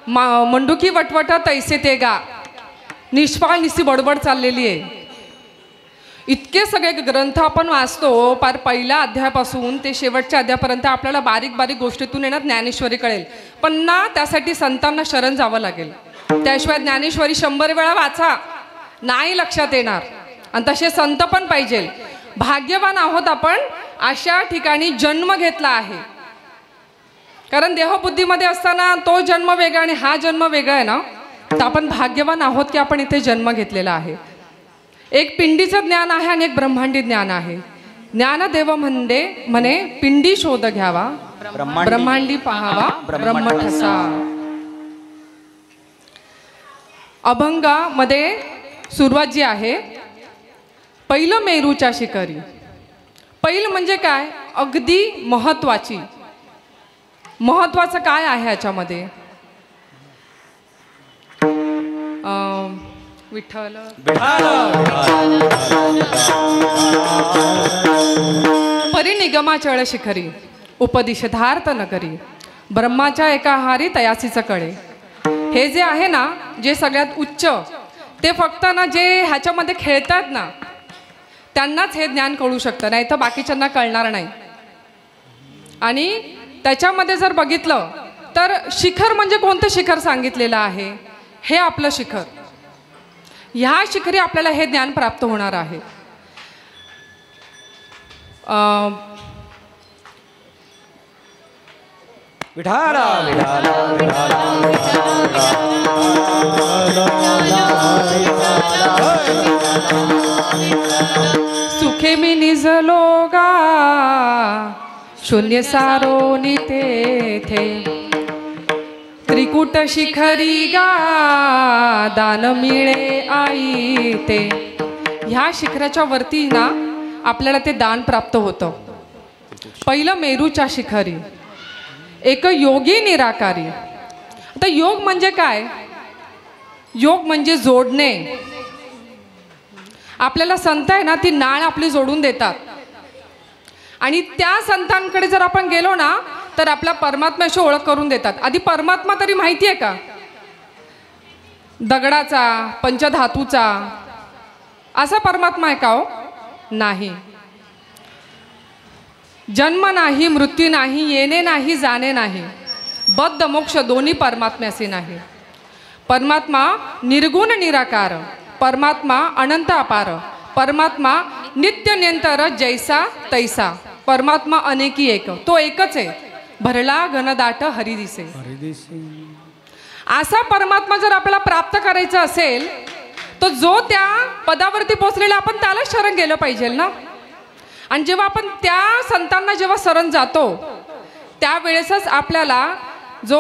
मंडुकी वटवट तैसे ते गा, निष्फळ निस्ती बडबड चाललेली आहे. इतके सगळे ग्रंथ आपण वाचतो, पार पहिल्या अध्यायापासून ते शेवटच्या अध्यायापर्यंत आपल्याला बारीक बारीक गोष्टीतून येणार ज्ञानेश्वरी कळेल. पण ना त्यासाठी संतांना शरण जावं लागेल. त्याशिवाय ज्ञानेश्वरी 100 वेळा वाचा नाही लक्षात येणार. आणि तसे संत पण पाहिजे. भाग्यवान आहोत आपण अशा ठिकाणी जन्म घेतला आहे. कारण देहबुद्धीमध्ये असताना तो जन्म वेगळा आणि हा जन्म वेगळा आहे ना. तर आपण भाग्यवान आहोत की आपण इथे जन्म घेतलेला आहे. एक पिंडीचं ज्ञान आहे आणि एक ब्रह्मांडी ज्ञान आहे. ज्ञानदेव म्हणे पिंडी शोध घ्यावा, ब्रह्मांडी पाहावा ब्रह्मठसा. अभंगामध्ये सुरुवात जी आहे, पहिलं मेरूच्या शिखरी. पहिलं म्हणजे काय, अगदी महत्वाची. महत्वाचं काय आहे याच्यामध्ये, विठ्ठल परिनिगमाचळ शिखरी, उपदिशधार्थ नगरी, ब्रह्माच्या एका हारी तयासीच कळे. हे जे आहे ना, जे सगळ्यात उच्च, ते फक्त ना जे ह्याच्यामध्ये खेळतात ना त्यांनाच हे ज्ञान कळू शकतं, नाही तर बाकीच्यांना कळणार नाही. आणि त्याच्यामध्ये जर बघितलं तर शिखर म्हणजे कोणतं शिखर सांगितलेलं आहे, हे आपलं शिखर. ह्या शिखरी आपल्याला हे ज्ञान प्राप्त होणार आहे. विठाला सुखे मी निजलो गा शून्य सारो नितेथे, त्रिकुट शिखरी गा दान मिळे आई ते. ह्या शिखराच्या वरती ना आपल्याला ते दान प्राप्त होतं. पहिलं मेरूच्या शिखरी, एक योगी निराकारी. आता योग म्हणजे काय, योग म्हणजे जोडणे. आपल्याला संत आहे ना, ती नाळ आपली जोडून देतात. आणि त्या संतांकडे जर आपण गेलो ना तर आपल्या परमात्म्याशी ओळख करून देतात. आधी परमात्मा तरी माहिती आहे का, दगडाचा, पंचधातूचा असा परमात्मा आहे का हो? नाही. जन्म नाही, मृत्यू नाही, येणे नाही, जाणे नाही, बद्ध मोक्ष दोन्ही परमात्म्याचे नाही. परमात्मा निर्गुण निराकार, परमात्मा अनंत अपार, परमात्मा नित्य निरंतर जैसा तैसा, परमात्मा अनेकी एक, तो एकच आहे. भरला घनदाट हरी दिसे. असा परमात्मा जर आपल्याला प्राप्त करायचा असेल तर जो त्या पदावरती पोहोचलेला आपण त्यालाच शरण गेलं पाहिजे ना. आणि जेव्हा आपण त्या संतांना जेव्हा शरण जातो त्यावेळेसच आपल्याला जो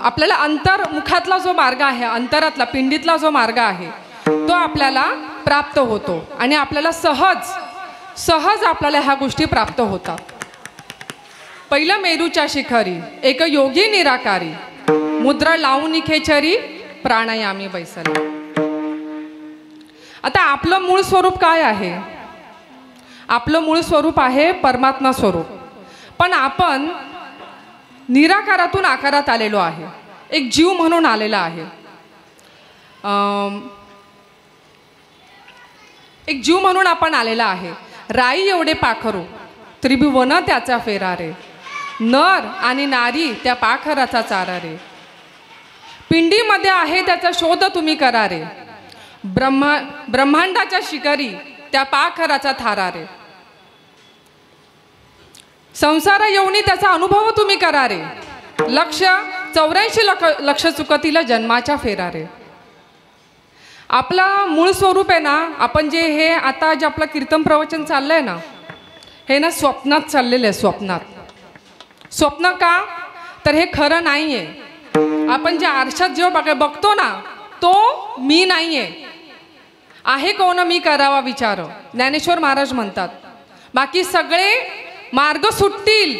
आपल्याला अंतर्मुखातला जो मार्ग आहे, अंतरातला पिंडीतला जो मार्ग आहे तो आपल्याला प्राप्त होतो. आणि आपल्याला सहज आपल्याला ह्या गोष्टी प्राप्त होतात. पहिलं मेरूच्या शिखरी, एक योगी निराकारी, मुद्रा लावून खेचरी, प्राणायामी बैसला. आता आपलं मूळ स्वरूप काय आहे, आपलं मूळ स्वरूप आहे परमात्मा स्वरूप. पण आपण निराकारातून आकारात आलेलो आहे, एक जीव म्हणून आलेला आहे. एक जीव म्हणून आपण आलेला आहे. राई एवढे पाखरू त्रिभुवन त्याचा फेरा रे, नर आणि नारी त्या पाखराचा चारा रे. पिंडीमध्ये आहे त्याचा शोध तुम्ही करा रे. ब्रह्मांडाच्या शिकारी त्या पाखराचा थारा रे. संसार येऊनी त्याचा अनुभव तुम्ही करा रे. 84 लक्ष चुकतील जन्माच्या फेरा रे. आपला मूळ स्वरूप आहे ना, आपण जे हे आता जे आपलं कीर्तन प्रवचन चाललंय ना, हे ना स्वप्नात चाललेलं आहे. स्वप्न का तर हे खरं नाहीये. आपण जे आरशात जेव्हा बघतो ना, तो मी नाहीये. आहे कोण मी करावा विचार, ज्ञानेश्वर महाराज म्हणतात. बाकी सगळे मार्ग सुटतील,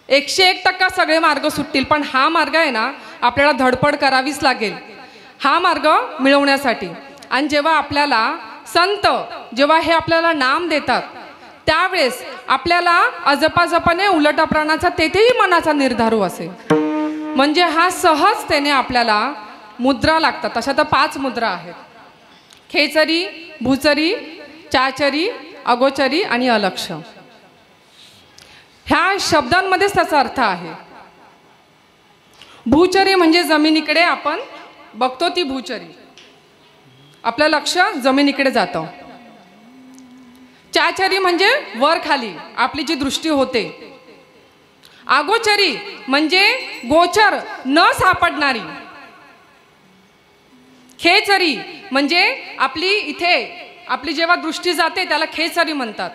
101% सगळे मार्ग सुटतील, पण हा मार्ग आहे ना आपल्याला धडपड करावीच लागेल हा मार्ग मिळवण्यासाठी. आणि जेव्हा आपल्याला संत जेव्हा हे आपल्याला नाम देतात त्यावेळेस आपल्याला अजपाजपाने उलटा प्राणाचा तेथेही मनाचा निर्धारू असेल. म्हणजे हा सहजतेने आपल्याला मुद्रा लागतात. अशा तर 5 मुद्रा आहेत: खेचरी, भूचरी, चाचरी, अगोचरी आणि अलक्ष. ह्या शब्दांमध्येच त्याचा अर्थ आहे. भूचरी म्हणजे जमिनीकडे आपण बघतो ती भूचरी, आपलं लक्ष जमिनीकडे जातं. चाचरी म्हणजे वर खाली आपली जी दृष्टी होते. अगोचरी म्हणजे गोचर न सापडणारी. खेचरी म्हणजे आपली इथे आपली जेव्हा दृष्टी जाते त्याला खेचरी म्हणतात.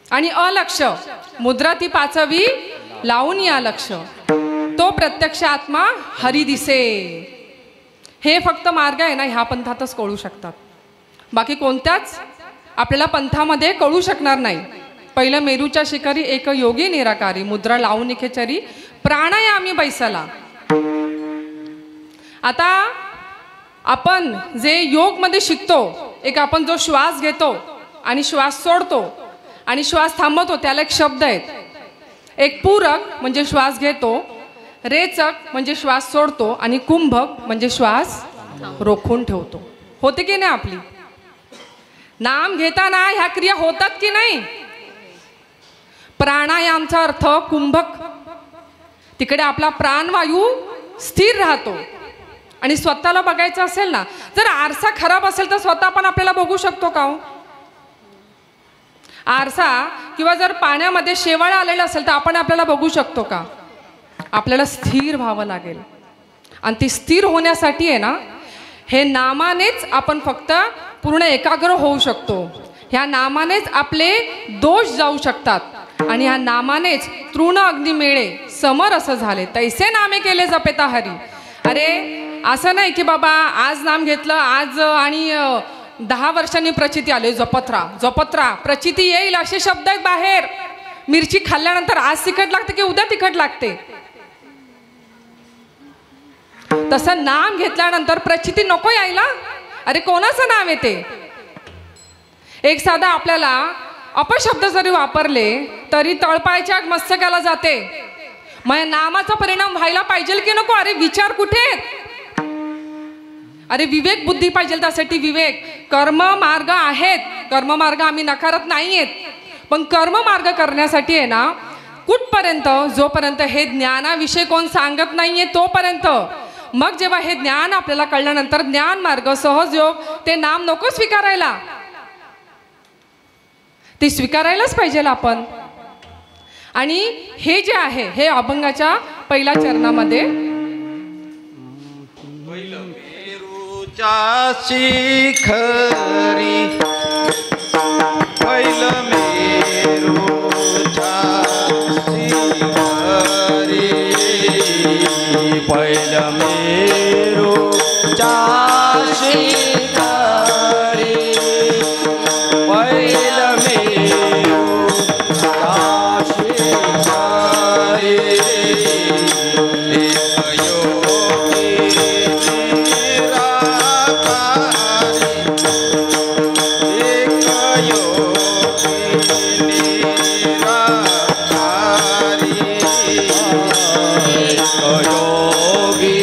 आणि अलक्ष मुद्रा ती 5वी लावून या लक्ष, तो प्रत्यक्ष आत्मा हरी दिसे. हे फक्त मार्ग आहे ना ह्या पंथातच कळू शकतात, बाकी कोणत्याच आपल्याला पंथामध्ये कळू शकणार नाही. पहिलं मेरूच्या शिकारी एक योगी निराकारी, मुद्रा लावून खेचरी प्राणायामी बैसला. आता आपण जे योग मध्ये शिकतो, एक आपण जो श्वास घेतो आणि श्वास सोडतो आणि श्वास थांबवतो, त्याला एक शब्द आहेत. एक पूरक म्हणजे श्वास घेतो, रेचक म्हणजे श्वास सोडतो आणि कुंभक म्हणजे श्वास रोखून ठेवतो. होते की नाही आपली? नाम घेताना ह्या क्रिया होतात की नाही? प्राणायामचा अर्थ कुंभक, तिकडे आपला प्राणवायू स्थिर राहतो. आणि स्वतःला बघायचं असेल ना, जर आरसा खराब असेल तर स्वतः पण आपल्याला बघू शकतो का हो? आरसा किंवा जर पाण्यामध्ये शेवाळ आलेलं असेल तर आपण आपल्याला बघू शकतो का? आपल्याला स्थिर व्हावं लागेल. आणि ती स्थिर होण्यासाठी आहे ना, हे नामानेच आपण फक्त पूर्ण एकाग्र होऊ शकतो. ह्या नामानेच आपले दोष जाऊ शकतात आणि ह्या नामानेच तृण अग्नी मेळे समर असं झाले, तैसे नामे केले जपेता हरी. अरे असं नाही की बाबा आज नाम घेतलं आज आणि 10 वर्षांनी प्रचिती आली, जपत राहा प्रचिती येईल असे शब्द आहेत बाहेर. मिरची खाल्ल्यानंतर आज तिखट लागते की उद्या तिखट लागते? तसं नाम घेतल्यानंतर प्रचिती नको यायला. अरे कोणाचं नाव येते? एक साधा आपल्याला अपशब्द जरी वापरले तरी तळपायच्या मस्तकाला जाते. मग नामाचा परिणाम व्हायला पाहिजे की नको? अरे विचार कुठे आहेत? अरे विवेक बुद्धी पाहिजे, त्यासाठी विवेक. कर्म मार्ग आहेत, कर्म मार्ग आम्ही नकारत नाहीयेत, पण कर्म मार्ग करण्यासाठी आहे ना कुठपर्यंत? जोपर्यंत हे ज्ञानाविषयी कोण सांगत नाहीये तोपर्यंत. मग जेव्हा हे ज्ञान आपल्याला कळल्यानंतर ज्ञान मार्ग सहज योग, ते नाम नको स्वीकारायला, ते स्वीकारायलाच पाहिजे आपण. आणि हे जे आहे हे अभंगाच्या पहिल्या चरणामध्ये शिखरी पहिलं मेरूच्या शिखरी, पहिलं मेरूच्या शिखरी, पहिलं मेरूच्या शिखरी. योगी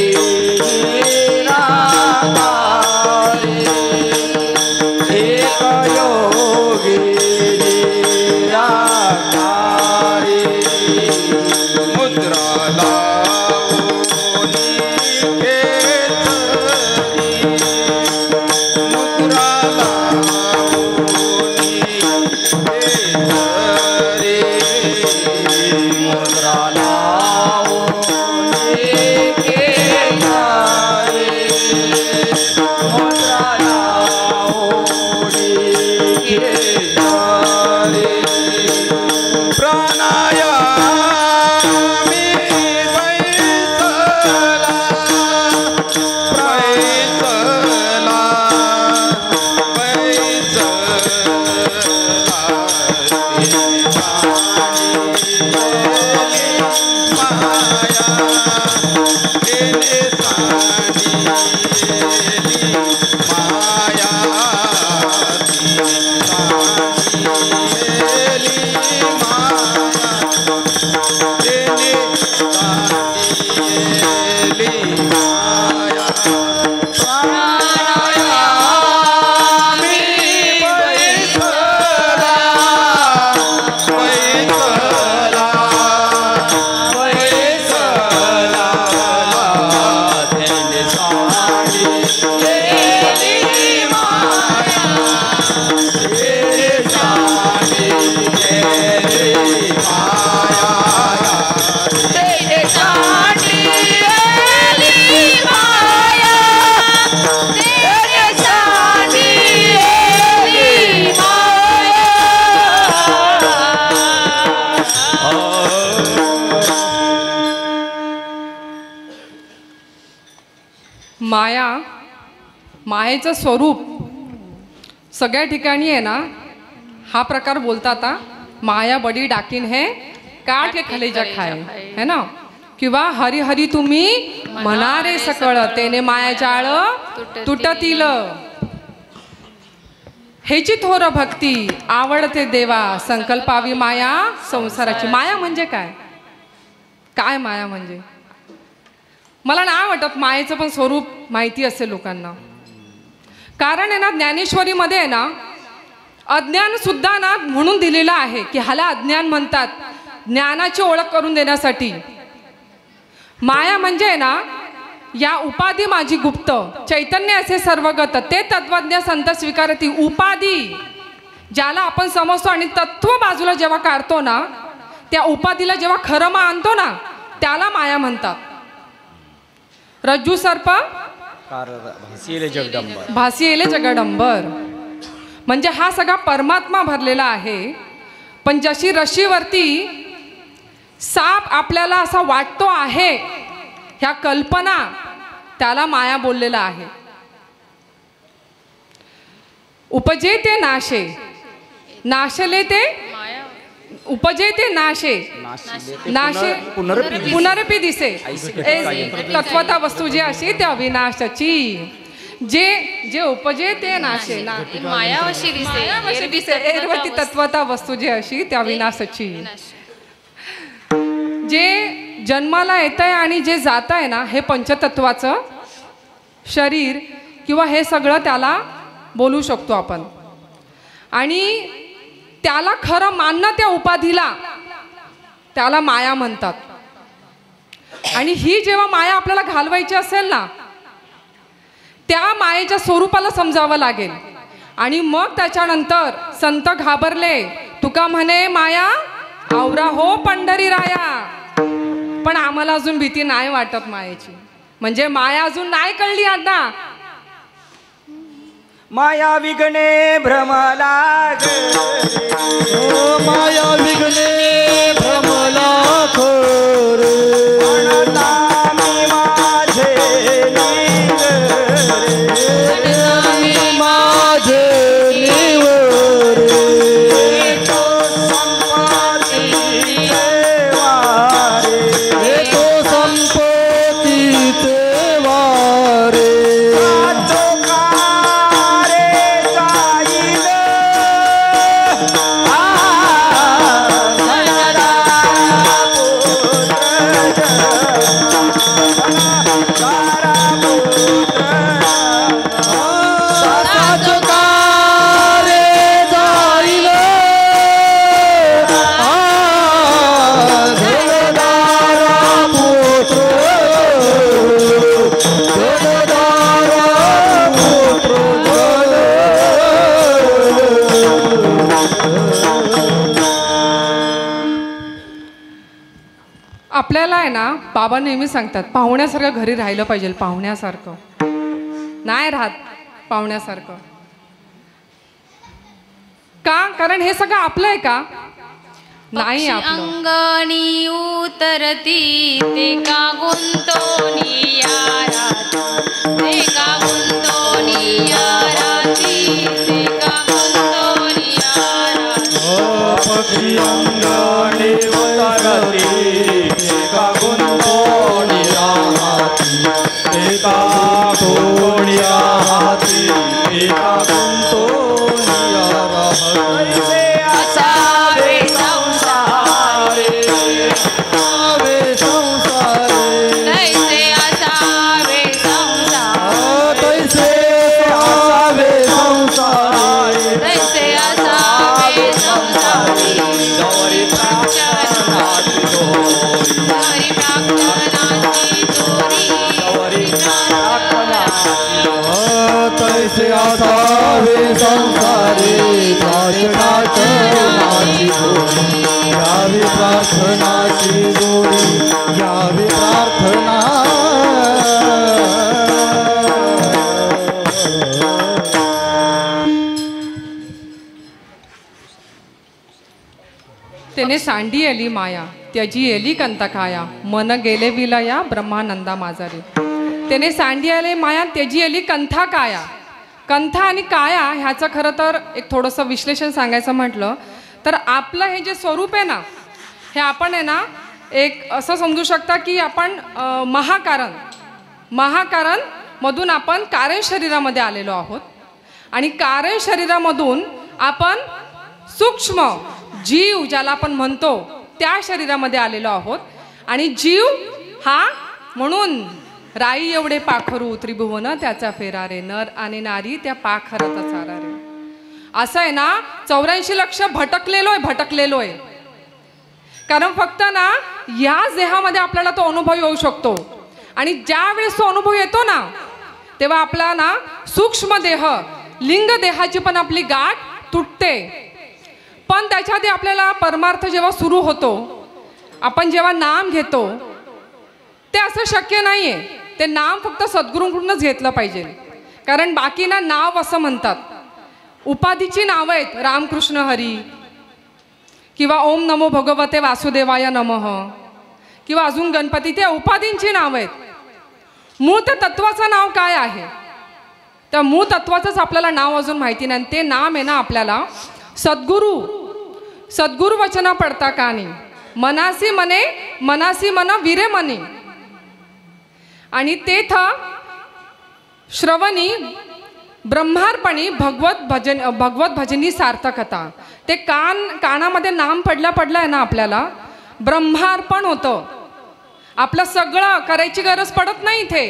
माया, मायेचं स्वरूप सगळ्या ठिकाणी आहे ना. हा प्रकार बोलतात माया बडी डाकीन है काट के खलेजा खाए है ना. किंवा हरी हरी तुम्ही म्हणारे सकळ तेने माया जाळ तुटतील. हेची थोर भक्ती आवडते देवा संकल्पावी माया संसाराची. माया म्हणजे काय? काय माया म्हणजे? मला नाही वाटत मायेचं पण स्वरूप माहिती असेल लोकांना. कारण आहे ना ज्ञानेश्वरीमध्ये आहे ना अज्ञान सुद्धा ना म्हणून दिलेलं आहे की ह्याला अज्ञान म्हणतात, ज्ञानाची ओळख करून देण्यासाठी. माया म्हणजे आहे ना या उपाधी माझी गुप्त चैतन्य असे सर्वगत ते तत्वज्ञ संत स्वीकारती. उपाधी ज्याला आपण समजतो आणि तत्व बाजूला जेव्हा काढतो ना त्या उपाधीला जेव्हा खरं मानतो ना त्याला माया म्हणतात. रज्जू सर्प भासी येले जगदंबर म्हणजे हा सगळा परमात्मा भरलेला आहे. पण जशी रशीवरती साप आपल्याला असा वाटतो आहे ह्या कल्पना त्याला माया बोललेला आहे. उपजे ते नाशे नाशले ते उपजे ते नाशे नाशे पुनरपी दिसे. तत्वता वस्तू जी अशी ते अविनाशाची. जे जे उपजे ते नाशे मायावशी दिसे एरवती तत्वता वस्तू जी अशी त्या विनाशाची. जे जन्माला येत आहे आणि जे जात आहे ना हे पंचतत्वाचं शरीर किंवा हे सगळं त्याला बोलू शकतो आपण. आणि त्याला खरं मानणं त्या उपाधीला त्याला माया म्हणतात. आणि ही जेव्हा माया आपल्याला घालवायची असेल ना त्या मायेच्या स्वरूपाला समजावं लागेल. आणि मग त्याच्यानंतर संत घाबरले. तुका म्हणे माया आवरा हो पंढरी राया. पण आम्हाला अजून भीती नाही वाटत मायेची. म्हणजे माया अजून नाही कळली आता. माया विघ्ने भ्रमला माया विघ्ने भ्रमला खोर माझे माझे निवर तो संपत्तीचे वारे आपल्याला आहे ना बाबा नेहमी सांगतात पाहुण्यासारखं घरी राहिलं पाहिजे. पाहुण्यासारखं नाही राहत पाहुण्यासारखं. का? कारण हे सगळं आपलं आहे का? नाही आपलं. अंगणी उतरती ते का गुंतोनी याराती ते का गुंतोनी याराती ते का गुंतोनी याराती. पक्षी अंगणी उतरती एका गुंतोणीया हाती एका गुंतोणीया हाती एका गुंतोणीया तैसे असावे संसारे आवे संसारे तैसे असावे संसारे तैसे कैसे असावे संसारे प्रार्थनाची गोडी घ्यावी प्रार्थनाची गोडी घ्यावी प्रार्थना तेने सांडी एली माया त्याची एली कंतकाया मन गेले विलया ब्रह्मानंदा माझारी. त्याने सांडी आले माया त्याची एली कंथा काया. कंथा आणि काया ह्याचं खरं तर एक थोडंसं विश्लेषण सांगायचं म्हटलं तर आपलं हे जे स्वरूप आहे ना हे आपण आहे ना एक असं समजू शकता की आपण महाकारण मधून आपण कारण शरीरामध्ये आलेलो आहोत आणि कारण शरीरामधून आपण सूक्ष्म जीव ज्याला आपण म्हणतो त्या शरीरामध्ये आलेलो आहोत आणि जीव हा म्हणून राई एवढे पाखरू त्रिभुवन त्याचा फेरा रे नर आणि नारी त्या पाखराचा चारा रे. असं आहे ना 84 लक्ष भटकलेलोय कारण फक्त ना या देहामध्ये आपल्याला तो अनुभव येऊ शकतो आणि ज्या वेळेस तो अनुभव येतो ना तेव्हा आपला ना सूक्ष्म देह लिंग देहाची पण आपली गाठ तुटते. पण त्याच्या आधी आपल्याला परमार्थ जेव्हा सुरू होतो आपण जेव्हा नाम घेतो ते असं शक्य नाहीये. ते नाम फक्त सद्गुरूंकडूनच घेतलं पाहिजे कारण बाकीना नाव असं म्हणतात. उपाधीची नावं आहेत रामकृष्ण हरी किंवा ओम नमो भगवते वासुदेवाय नमः किंवा अजून गणपती त्या उपाधींची नावं आहेत. मूळ तत्वाचं नाव काय आहे त्या मूळ तत्वाचंच आपल्याला नाव अजून माहिती नाही. ते नाम आहे ना आपल्याला सद्गुरु वचना पडता कानी मनासी मन विरे मनी आणि तेथ श्रवणी ब्रह्मार्पणी भगवत भजनी सार्थकता. ते कानामध्ये नाम पडला आहे ना आपल्याला ब्रह्मार्पण होतं. आपलं सगळं करायची गरज पडत नाही. इथे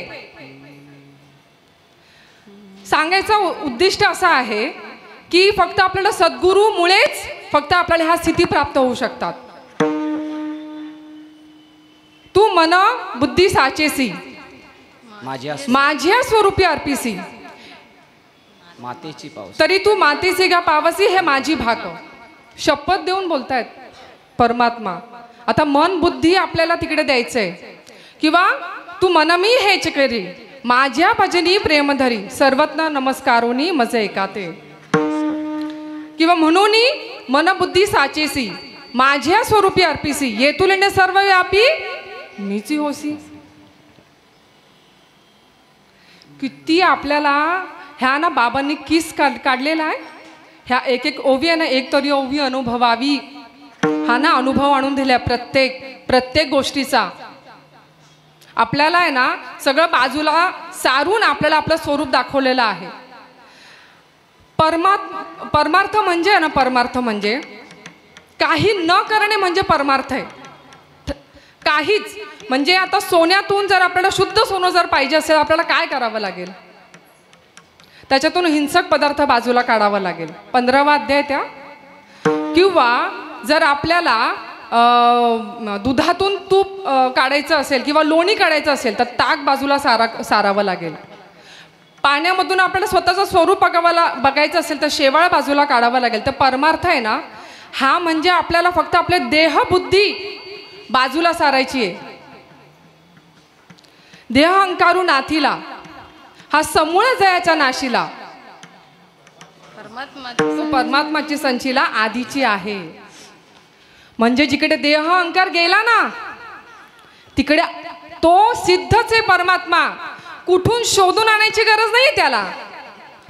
सांगायचं उद्दिष्ट असं आहे की फक्त आपल्याला सद्गुरूमुळेच फक्त आपल्याला ह्या स्थिती प्राप्त होऊ शकतात. तू मन बुद्धी साचेसी माझ्या स्वरूपी अर्पिसी मातेची पावस तरी तू मातेची गा पावसी हे माझी भाक. शपथ देऊन बोलतायत परमात्मा. आता मन बुद्धी आपल्याला तिकडे द्यायचंय किंवा तू मन मी हेच करी माझ्या भजनी प्रेमधरी सर्वत्र नमस्कारोनी मजे एकाते किंवा म्हणून मन बुद्धी साचेसी माझ्या स्वरूपी अर्पिसी ये तुलेने सर्व व्यापी मीची होसी. किती आपल्याला ह्या ना बाबांनी किस काढलेला आहे. ह्या एक ओवी आहे ना एक तरी ओवी अनुभवावी हा ना अनुभव आणून दिला प्रत्येक गोष्टीचा. आपल्याला आहे ना सगळं बाजूला सारून आपल्याला आपलं स्वरूप दाखवलेलं आहे. परमार्थ म्हणजे ना परमार्थ म्हणजे काही न करणे म्हणजे परमार्थ आहे. काहीच म्हणजे आता सोन्यातून जर आपल्याला शुद्ध सोनं जर पाहिजे असेल आपल्याला काय करावं लागेल त्याच्यातून हिंसक पदार्थ बाजूला काढावा लागेल 15वा अध्याय त्या. किंवा जर आपल्याला दुधातून तूप काढायचं असेल किंवा लोणी काढायचं असेल तर ताक बाजूला सारावं लागेल. पाण्यामधून आपल्याला स्वतःचं स्वरूप बघायचं असेल तर शेवाळ बाजूला काढावं लागेल. तर परमार्थ आहे ना हा म्हणजे आपल्याला फक्त आपले देह बुद्धी बाजूला सारायची आहे. देह अंकारू नाथीला हा समूळ जयाच्या नाशीला परमात्माची संचीला आधीची आहे. म्हणजे जिकडे देह अंकार गेला ना तिकडे तो सिद्धच आहे परमात्मा. कुठून शोधून आणायची गरज नाही त्याला.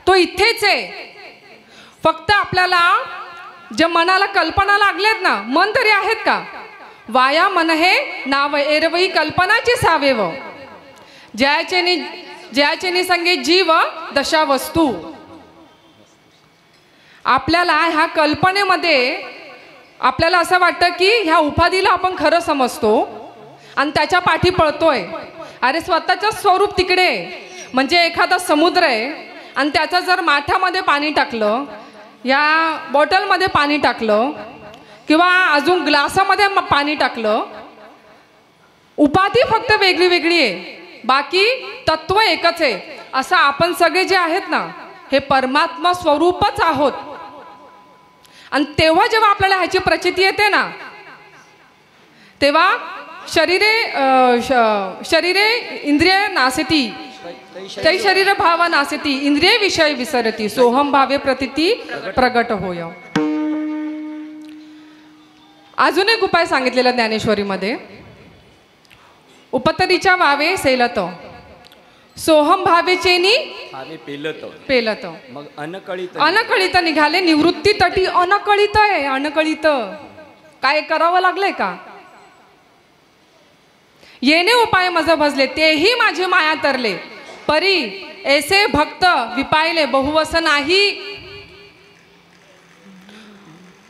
तो इथेच आहे. फक्त आपल्याला ज्या मनाला कल्पना लागल्यात ना मन तरी आहेत का. वाया मन हे नाव एरवई कल्पनाची सावेव जयाचे संगे जीव दशा वस्तू. आपल्याला ह्या कल्पनेमध्ये आपल्याला असं वाटतं की ह्या उपाधीला आपण खरं समजतो आणि त्याच्या पाठी पळतोय. अरे स्वतःचं स्वरूप तिकडे म्हणजे एखादा समुद्र आहे आणि त्याचं जर माठामध्ये पाणी टाकलं या बॉटलमध्ये पाणी टाकलं किंवा अजून ग्लासामध्ये पाणी टाकलं उपाधी फक्त वेगळी वेगळी आहे बाकी तत्व एकच आहे. असं आपण सगळे जे आहेत ना हे परमात्मा स्वरूपच आहोत. आणि तेव्हा जेव्हा आपल्याला ह्याची प्रचिती येते ना, तेव्हा शरीरे इंद्रिय नासती तै शरीर भाव नासती इंद्रिय विषय विसरती सोहम भावे प्रतिती प्रगट होय. अजून एक उपाय सांगितलेला ज्ञानेश्वरीमध्ये. उपतरीच्या वावे सेलत सोहम भावेचेनी पेलत मग अनकळित निघाले निवृत्ती तटी. अनकळित आहे, अनकळित. काय करावं लागलंय का? येणे उपाय मज भजले तेही माझे माया तरले परी ऐसे भक्त विपायले बहुवस नाही.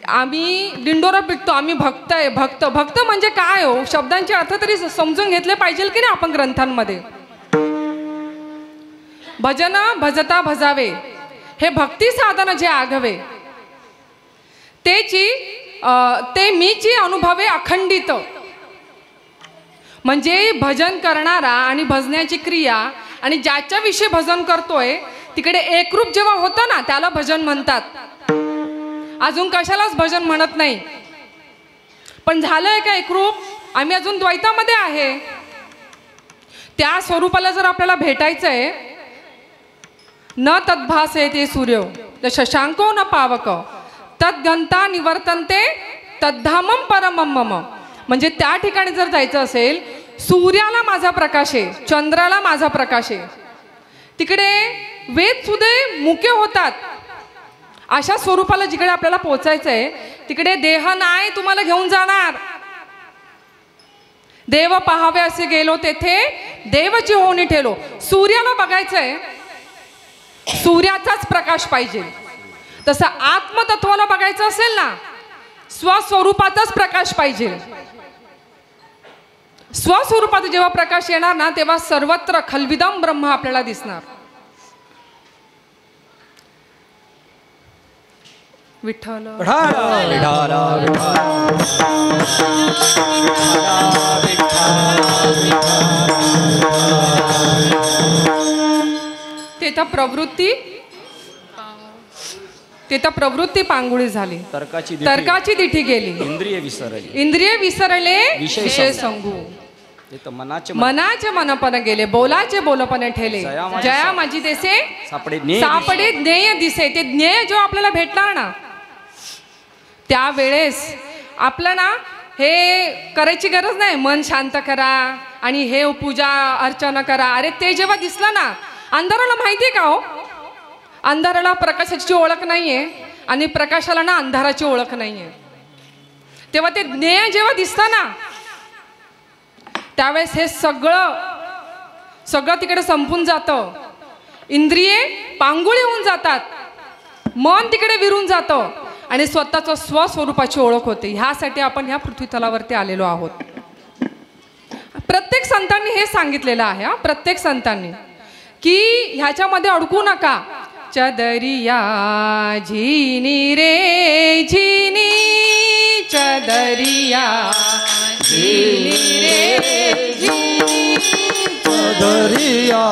आम्ही दिंडोरा पिटतो, आम्ही भक्त आहे. भक्त भक्त म्हणजे काय हो? शब्दांचे अर्थ तरी समजून घेतले पाहिजे की नाही आपण ग्रंथांमध्ये. भजन भजता भजावे हे भक्ती साधन जे आघवे ते मीची अनुभवे अखंडित. म्हणजे भजन करणारा आणि भजण्याची क्रिया आणि ज्याच्या विषयी भजन करतोय तिकडे एकरूप जेव्हा होतं ना त्याला भजन म्हणतात. अजून कशालाच भजन म्हणत नाही. पण झालंय का एकरूप? आम्ही अजून द्वैतामध्ये आहे. त्या स्वरूपाला जर आपल्याला भेटायचंय, न तद्भासे ते सूर्य शशांको न पावक तद्गंता निवर्तन्ते तद्धामम परमम मम. म्हणजे त्या ठिकाणी जर जायचं असेल, सूर्याला माझा प्रकाश आहे, चंद्राला माझा प्रकाश आहे, तिकडे वेद सुदे मुके होतात. अशा स्वरूपाला जिकडे आपल्याला पोचायचं आहे तिकडे देह नाही तुम्हाला घेऊन जाणार. देव पहावे असे गेलो तेथे देवची होणी ठेलो. सूर्याला बघायचंय, सूर्याचाच प्रकाश पाहिजे. तसं आत्मतत्वाला बघायचं असेल ना, स्वस्वरूपाचाच प्रकाश पाहिजे. स्वस्वरूपात जेव्हा प्रकाश येणार ना तेव्हा सर्वत्र खलविदम ब्रह्म आपल्याला दिसणार. विठ्ठल ते तर प्रवृत्ती पांगुळी झाली, तर्काची दिठी गेली, इंद्रिय विसरले विषय संगू. मनाचे मनपण गेले, बोलाचे बोलपणे ठेले, जया माझी देसे सापडे ज्ञेय दिसे. ते ज्ञेय जेव्हा आपल्याला भेटणार ना त्यावेळेस आपलं ना हे करायची गरज नाही. मन शांत करा आणि हे पूजा अर्चना करा. अरे ते जेव्हा दिसलं ना, अंधाराला माहितीये का हो, अंधाराला प्रकाशाची ओळख नाहीये आणि प्रकाशाला ना अंधाराची ओळख नाहीये. तेव्हा ते ज्ञेय जेव्हा दिसतं ना त्यावेळेस हे सगळं तिकडे संपून जातं. इंद्रिये पांगुळी होऊन जातात, मन तिकडे विरून जातं आणि स्वतःचं स्वस्वरूपाची ओळख होते. ह्यासाठी आपण ह्या पृथ्वीतलावरती आलेलो आहोत. प्रत्येक संतांनी हे सांगितलेलं आहे, प्रत्येक संतांनी, की ह्याच्यामध्ये अडकू नका. चदरिया झिनी रे झिनी, चदरिया झिनी रे झिनी, चदरिया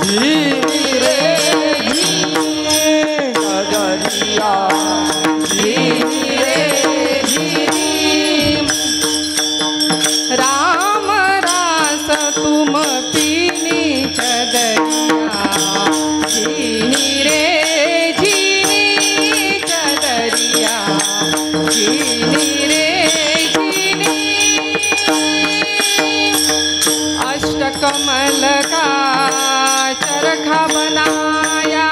झिनी रे झिनी, चदरिया झिनी रे झिनी. राम रास तुम पीनी, चदरिया झिनी रे झिनी, चदरिया झिनी रे झिनी. अष्टकमल का चरखा बनाया,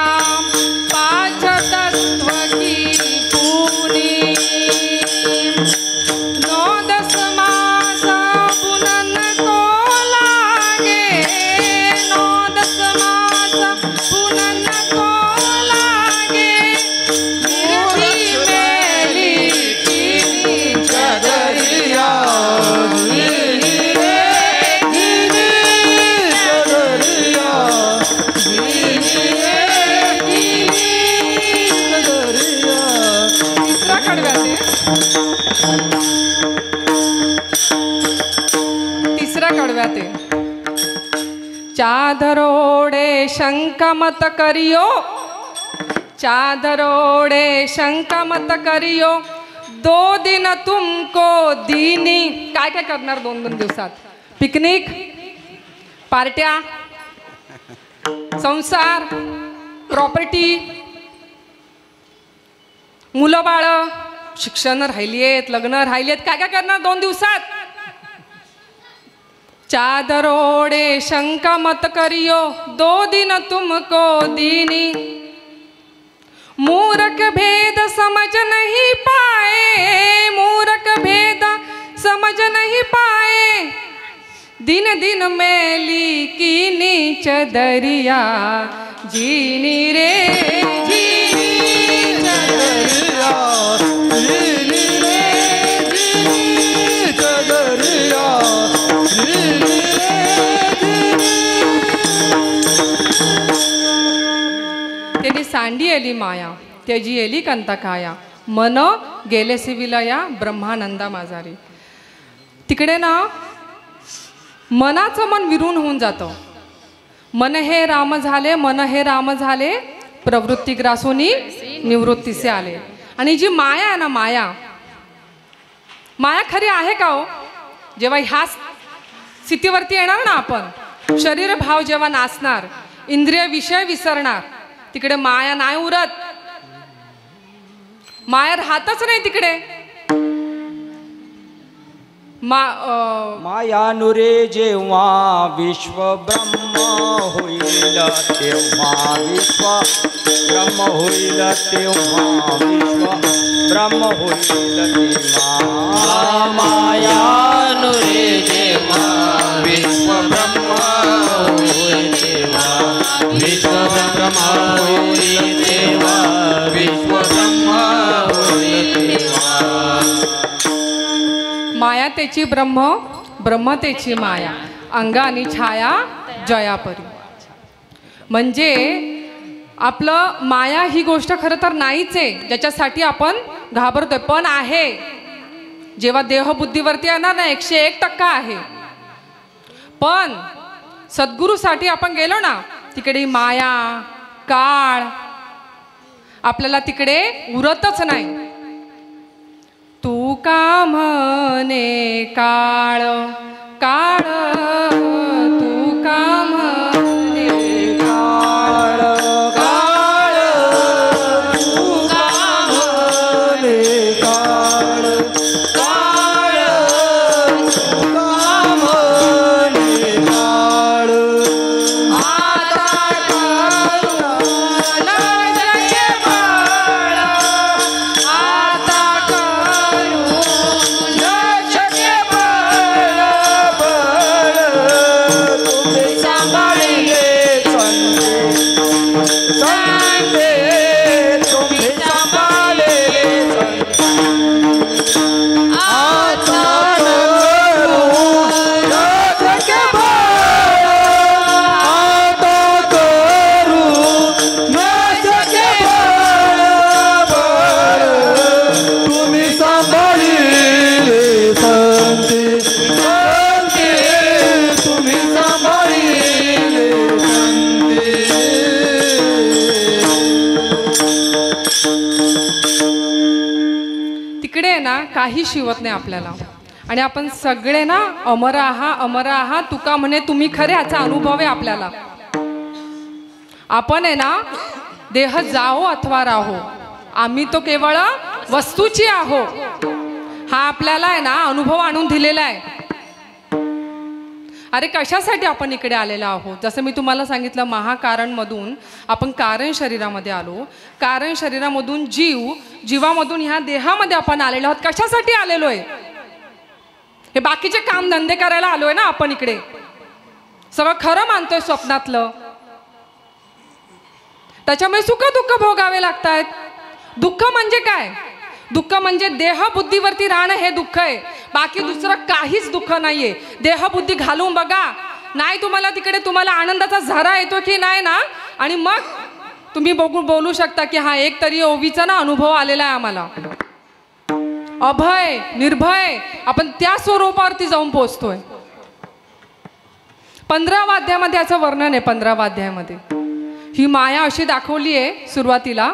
पांच तत्व की पूरी, नौ दस मास पुनन को लागे, नौ दस मास पुनन को लागे, मिर्ची मेली की चदरिया झिनी रे झिनी, चदरिया झिनी रे झिनी, चदरिया. तिसरा कडव्यात चादरोडे शंका मत करियो, चादर ओढ़े शंका मत करियो 2 दिन तुमको दीनी. काय काय करणार 2 दिवसात? पिकनिक, पार्ट्या, संसार, प्रॉपर्टी, मुलं बाळ, शिक्षण राहिली आहेत, लग्न राहिली आहेत. काय काय करणार 2 दिवसात? चादर ओढ़े शंका मत करियो 2 दिन तुमको दीनी. मूर्ख भेद समझ नहीं पाए, मूर्ख भेद समझ नहीं पाए. दिन दिन मैली कीनी चदरिया जीनी रे जीनी चदरिया जीनी रे जीनी चदरिया जीनी रे. तेली सांडी एली माया तेजी एली कंतकाया मन गेले सिविलया ब्रह्मानंदा माझारी. तिकडे ना मनाचं मन विरून होऊन जातं. मन हे राम झाले, मन हे राम झाले, प्रवृत्ती ग्रासोनी निवृत्तीसे आले. आणि जी माया आहे ना, माया माया खरी आहे का हो? जेव्हा ह्या स्थितीवरती येणार ना आपण, शरीर भाव जेव्हा नाचणार, इंद्रिय विषय विसरणार, तिकडे माया नाही उरत. माया राहतच नाही तिकडे. माया नुरे जेव्हा विश्व ब्रह्म होईल तेव्हा विश्व ब्रह्म होईल तेव्हा विश्व ब्रह्म होईल तेव्हा. माया नुरे जेव्हा विश्व ब्रह्म होईल तेव्हा विश्व ब्रह्म होईल तेव्हा विश्व ब्रह्म होईल तेव्हा. माया तेची ब्रह्म, ब्रह्म तेची माया, अंगानी छाया जयापरी. म्हणजे आपलं माया ही गोष्ट खरं तर नाहीच आहे, ज्याच्यासाठी आपण घाबरतोय, पण आहे. जेव्हा देहबुद्धीवरती येणार ना 101% आहे. पण सद्गुरूसाठी आपण गेलो ना, तिकडे माया काळ आपल्याला तिकडे उरतच नाही. तू का म्हणे काळ काळ, तू का म्हणे काळ काळ, तू का म्हणे काळ काळ, तू का म्हणे काळ. आता करुणा जय बाळ, आता काही शिवत नाही आपल्याला. आणि आपण सगळे ना अमर आहा तुका म्हणे तुम्ही खरे, याचा अनुभव आहे आपल्याला. आपण आहे ना देह जाओ अथवा राहो, आम्ही तो केवळ वस्तूची आहो, हा आपल्याला आहे ना अनुभव आणून दिलेला आहे. अरे कशासाठी आपण इकडे आलेलो आहोत? जसं मी तुम्हाला सांगितलं, महाकारणमधून आपण कारण शरीरामध्ये आलो, कारण शरीरामधून जीव, जीवामधून ह्या देहामध्ये आपण आलेलो आहोत. कशासाठी आलेलो आहे? हे बाकीचे काम धंदे करायला आलोय ना आपण इकडे. सगळं खरं मानतोय स्वप्नातलं, त्याच्यामुळे सुख दुःख भोगावे लागतात. दुःख म्हणजे काय? दुःख म्हणजे देहबुद्धीवरती राहणं हे दुःख आहे, बाकी दुसरं काहीच दुःख नाहीये. देहबुद्धी घालून बघा, नाही तुम्हाला तिकडे तुम्हाला आनंदाचा झरा येतो की नाही ना, आणि मग तुम्ही बोलू शकता की हा एक तरी ओवीचा ना अनुभव आलेला आहे आम्हाला. अभय निर्भय आपण त्या स्वरूपावरती जाऊन पोहोचतोय. 15व्या अध्यायामध्ये याचं वर्णन आहे. 15व्या अध्यायामध्ये ही माया अशी दाखवली आहे सुरुवातीला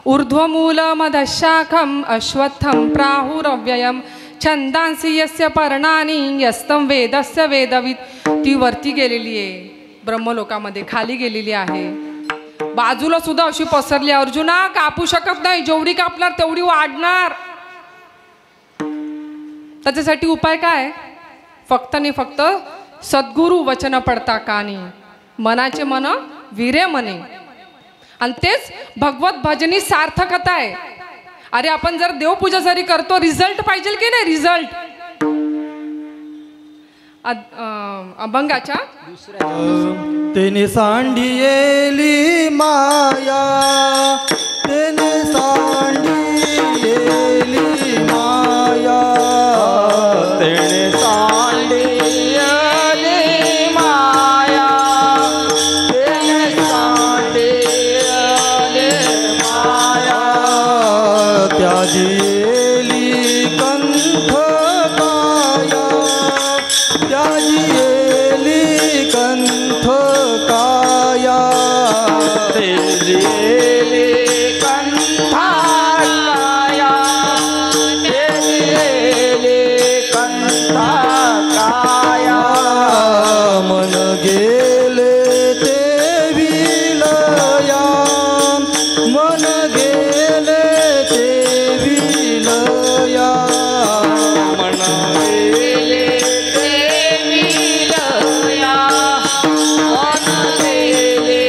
ऊर्ध्वमूलमधशाखम् अश्वत्थं प्राहुरव्ययं छंदांसी यस्य पर्णानि यस्तं वेदस्य वेदवित्. ती वरती गेलेली आहे ब्रह्मलोकामध्ये, खाली गेलेली आहे. बाजूला सुद्धा अशी पसरली. अर्जुना कापू शकत नाही, जेवढी कापणार तेवढी वाढणार. त्याच्यासाठी उपाय काय? फक्त आणि फक्त सद्गुरु वचन पडता कानी, मनाचे मन विरे मने. आणि तेच भगवत भजनी सार्थकता आहे. अरे आपण जर देवपूजा जरी करतो, रिझल्ट पाहिजे की नाही? रिझल्ट अभंगाच्या तेने सांडियेली माया, तेने सांडियेली माया, तेने सांडियेली माया, तेने सांडियेली माया, त्याजियेली कंठ काया, त्याजियेली कंठ काया, तेजियेली कंठा काया, तेजियेली कंठा काया. मन गेले ते विलया, मन गेले ते विलया, मन गेले ते विलया, मन गेले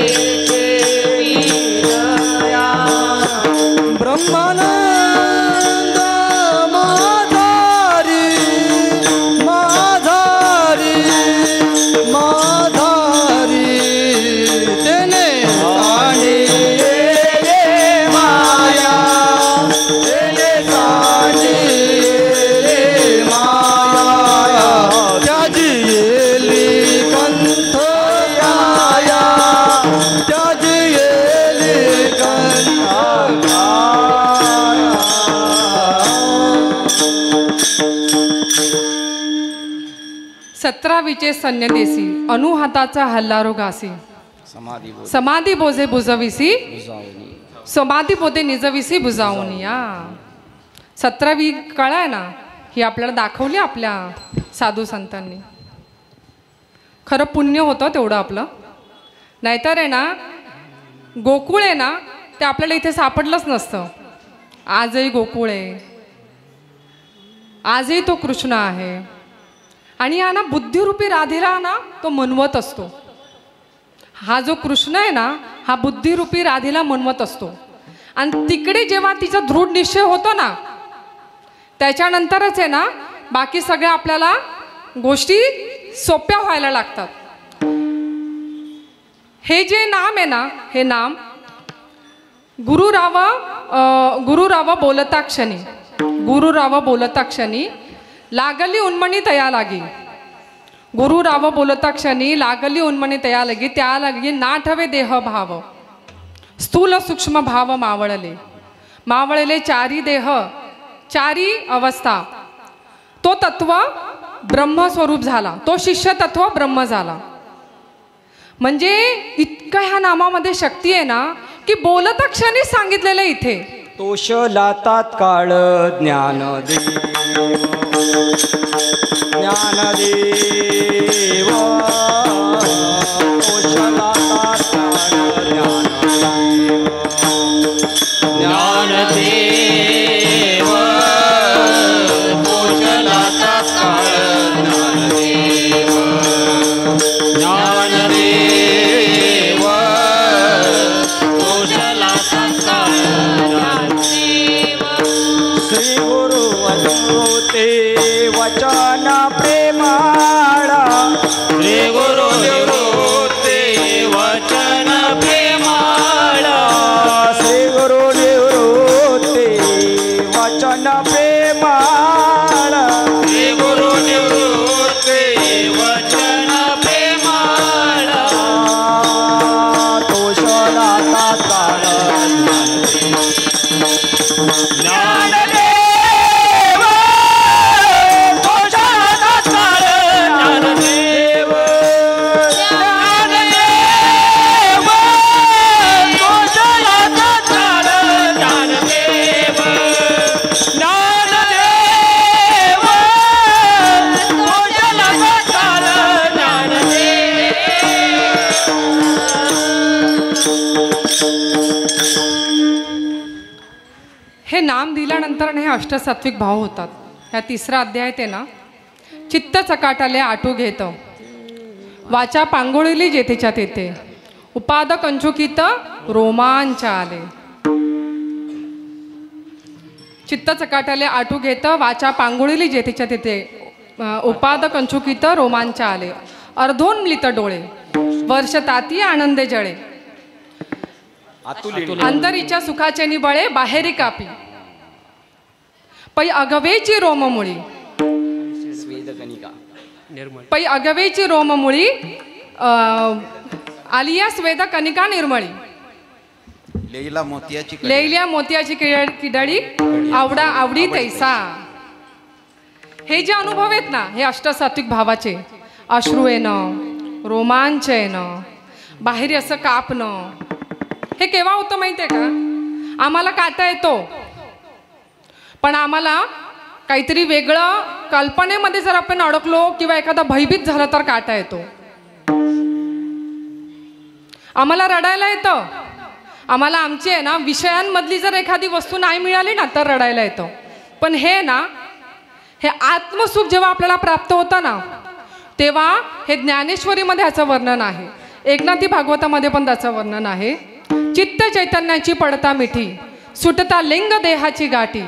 ते विलया. ब्रह्मानंद माधारी, माधारी, माधारी, तेने सांडियेली माया, तेने सांडियेली माया, त्याजियेली कंठ काया, त्याजियेली कंठ काया. 17वीचे सन्यदेसी अनुहाताचा हल्लारो घासी, समाधी बोजे बुजविसी, समाधी बोधे निजविसी बुजावून. या 17वी कळा आहे ना, ही आपल्याला दाखवली आपल्या साधू संतांनी. खरं पुण्य होतं तेवढं आपलं. नाहीतर आहे ना, गोकुळ आहे ना, ते आपल्याला इथे सापडलंच नसतं. आजही गोकुळ आहे, आजही तो कृष्ण आहे. आणि हा ना बुद्धिरूपी राधेला ना तो मनवत असतो. हा जो कृष्ण आहे ना, हा बुद्धिरूपी राधेला मनवत असतो. आणि तिकडे जेव्हा तिचा दृढ निश्चय होतो ना, त्याच्यानंतरच आहे ना बाकी सगळ्या आपल्याला गोष्टी सोप्या व्हायला लागतात. हे जे नाम आहे ना, हे नाम गुरुराव बोलता क्षणी, गुरुराव बोलता क्षणी लागली उन्मणी तया लागी. गुरुराव बोलता क्षणी लागली उन्मणी तया लागी, त्या लागी नाठवे देह भाव, स्थूल सूक्ष्म भाव मावळले. मावळले चारी देह, चारी अवस्था. तो तत्व ब्रह्मस्वरूप झाला, तो शिष्य तत्व ब्रह्म झाला. म्हणजे इतकं ह्या नामामध्ये शक्ती आहे ना, की बोलता क्षणी सांगितलेलं इथे. तोषला तात्काळ ज्ञानदेव, ज्ञानदेव, तोषला तात्काळ ज्ञानदेव, ज्ञानदेव, तोषला तात्काळ ज्ञानदेव, ज्ञानदेव, तोषला तात्काळ ज्ञानदेव. श्री गुरु ते वचन प्रेमाळा, श्री गुरु ते वचन प्रेमाळा, श्री गुरु ते वचन प्रेमाळा, श्री गुरु ते वचन प्रेमाळा. तोषला तात्काळ ज्ञानदेव, तोषला तात्काळ ज्ञानदेव, ज्ञानदेव, तोषला तात्काळ ज्ञानदेव, हे नाम दिल्यानंतर हे अष्टसात्विक भाव होतात. ह्या तिसरा अध्याय ते ना, चित्त चकाटाले आटू घेत, वाचा पांगोळिली जेथेच्या तेथे, उपाद कंचुकीत रोमांच आले. चित्त चकाटाले आटू घेत, वाचा पांगोळिली जेथेच्या तेथे, उपाद कंचुकीत रोमांच आले. अर्धोन्मिलित डोळे, वर्ष ताती आनंदे जळे, अंतरीच्या सुखाचे निबळे बाहेरी कापी. पै अगवेची रोममुळी, पै अगवेची रोममुळी, आलिया स्वेद कनिका निर्मळी. लैला मोतियाची लैल्या मोतियाची किडळी, आवडा आवडी तैसा. हे जे अनुभव आहेत ना, हे अष्टसात्विक भावाचे, अश्रू येणं, रोमांच येणं, बाहेर असं कापणं, हे केव्हा होतं माहिती आहे का? आम्हाला काटा येतो, पण आम्हाला काहीतरी वेगळं कल्पनेमध्ये जर आपण अडकलो किंवा एखादा भयभीत झालं तर काटा येतो. आम्हाला रडायला येतं, आम्हाला आमची आहे ना विषयांमधली जर एखादी वस्तू नाही मिळाली ना तर रडायला येतं. पण हे ना, हे आत्मसुख जेव्हा आपल्याला प्राप्त होतं ना, तेव्हा हे ज्ञानेश्वरीमध्ये ह्याचं वर्णन आहे, एकनाथी भागवतामध्ये पण त्याचं वर्णन आहे. चित्त चैतन्याची पडता मिठी, सुटता लिंग देहाची गाठी.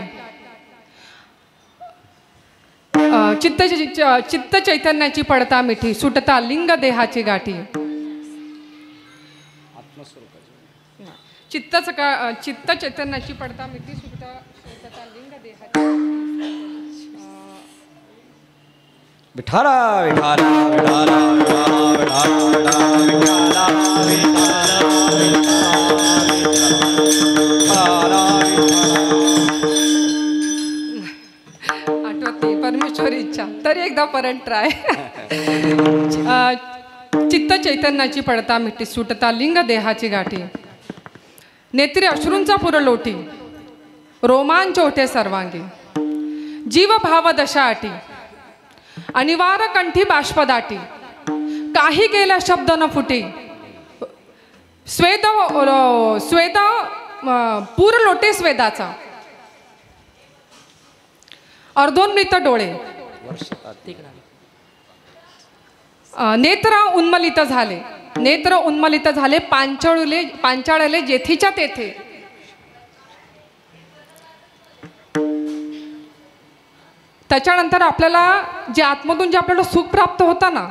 चित्त चैतन्याची पडता मिठी, सुटता लिंग देहाची गाठी. चित्त चैतन्याची पडता मिठी, सुटता लिंग देहाची. विठाला विठाला विठाला विठाला विठाला आठवत नाही परमेश्वरी इच्छा, तरी एकदा परत ट्राय. चित्त चैतन्याची पडता मिठी, सुटता लिंग देहाची गाठी. नेत्री अश्रूंचा पुरलोटी, रोमांच ओठे सर्वांगी. जीव भाव दशा आटी, अनिवार्य कंठी बाष्पदाटी. काही गेला शब्द न फुटे, स्वेद स्वेद पूर लोटे स्वेदाचा. अर्धोन्मिलित डोळे, नेत्र उन्मलित झाले, नेत्र उन्मलित झाले, पांचाळले जेथीच्या तेथे. त्याच्यानंतर आपल्याला जे आतमधून जे आपल्याला सुख प्राप्त होतं ना,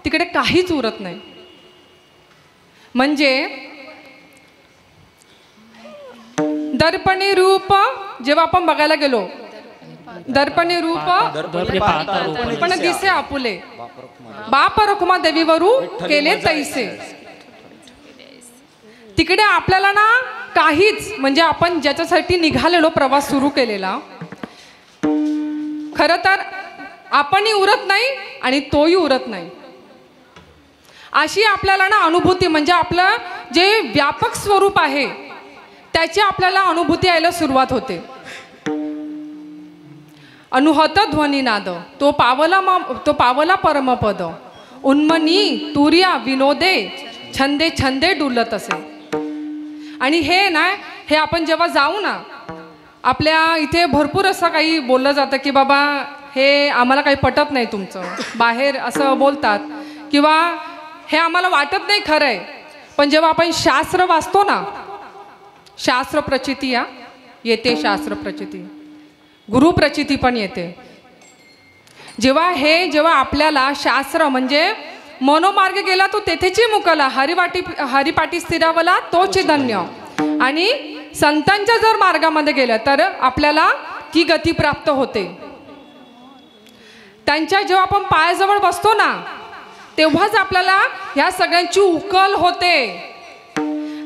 तिकडे काहीच उरत नाही. म्हणजे दर्पणी रूप जेव्हा आपण बघायला गेलो, दर्पणी रूप पण दिसे आपुले, बाप रखुमा देवीवरू केले तैसे. तिकडे आपल्याला ना काहीच, म्हणजे आपण ज्याच्यासाठी निघालेलो, प्रवास सुरू केलेला, खरं तर आपणही उरत नाही आणि तोही उरत नाही. अशी आपल्याला ना अनुभूती, म्हणजे आपलं जे व्यापक स्वरूप आहे त्याची आपल्याला अनुभूती यायला सुरुवात होते. अनुहत ध्वनिनाद, तो पावला परमपद. उन्मनी तुर्या विनोदे, छंदे छंदे डुलत असे. आणि हे ना, हे आपण जेव्हा जाऊ ना, आपल्या इथे भरपूर असं काही बोललं जातं की बाबा हे आम्हाला काही पटत नाही तुमचं, बाहेर असं बोलतात, किंवा हे आम्हाला वाटत नाही खरं आहे. पण जेव्हा आपण शास्त्र वाचतो ना, शास्त्र प्रचिती येते, शास्त्र प्रचिती, गुरु प्रचिती पण येते. जेव्हा आपल्याला शास्त्र म्हणजे मनोमार्ग गेला तो तेथेची मुकला, हरिपाठी स्थिरावला तोची धन्य. आणि संतांच्या जर मार्गामध्ये गेलं तर आपल्याला ती गती प्राप्त होते. त्यांच्या जेव्हा आपण पायाजवळ बसतो ना, तेव्हाच आपल्याला ह्या सगळ्यांची उकल होते.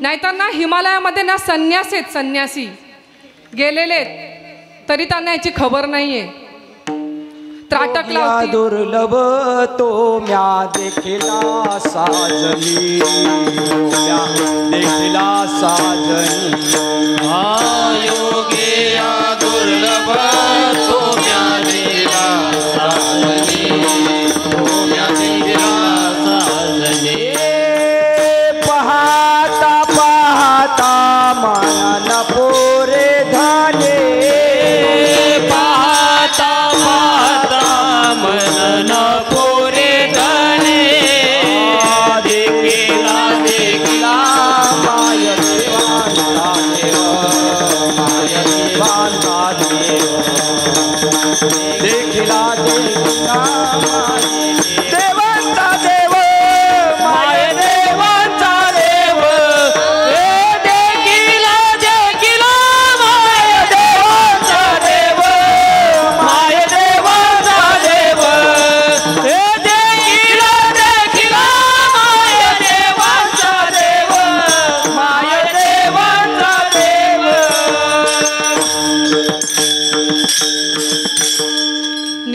नाहीतर ना हिमालयामध्ये ना संन्यासी गेलेले तरी त्यांना याची खबर नाहीये. त्राटक लावती. दुर्लभ तो म्या देखिला साजनी, म्या देखिला साजनी. योगे दुर्लभ तो म्या देखिला साजनी, तो म्या देखिला साजनी. पाहता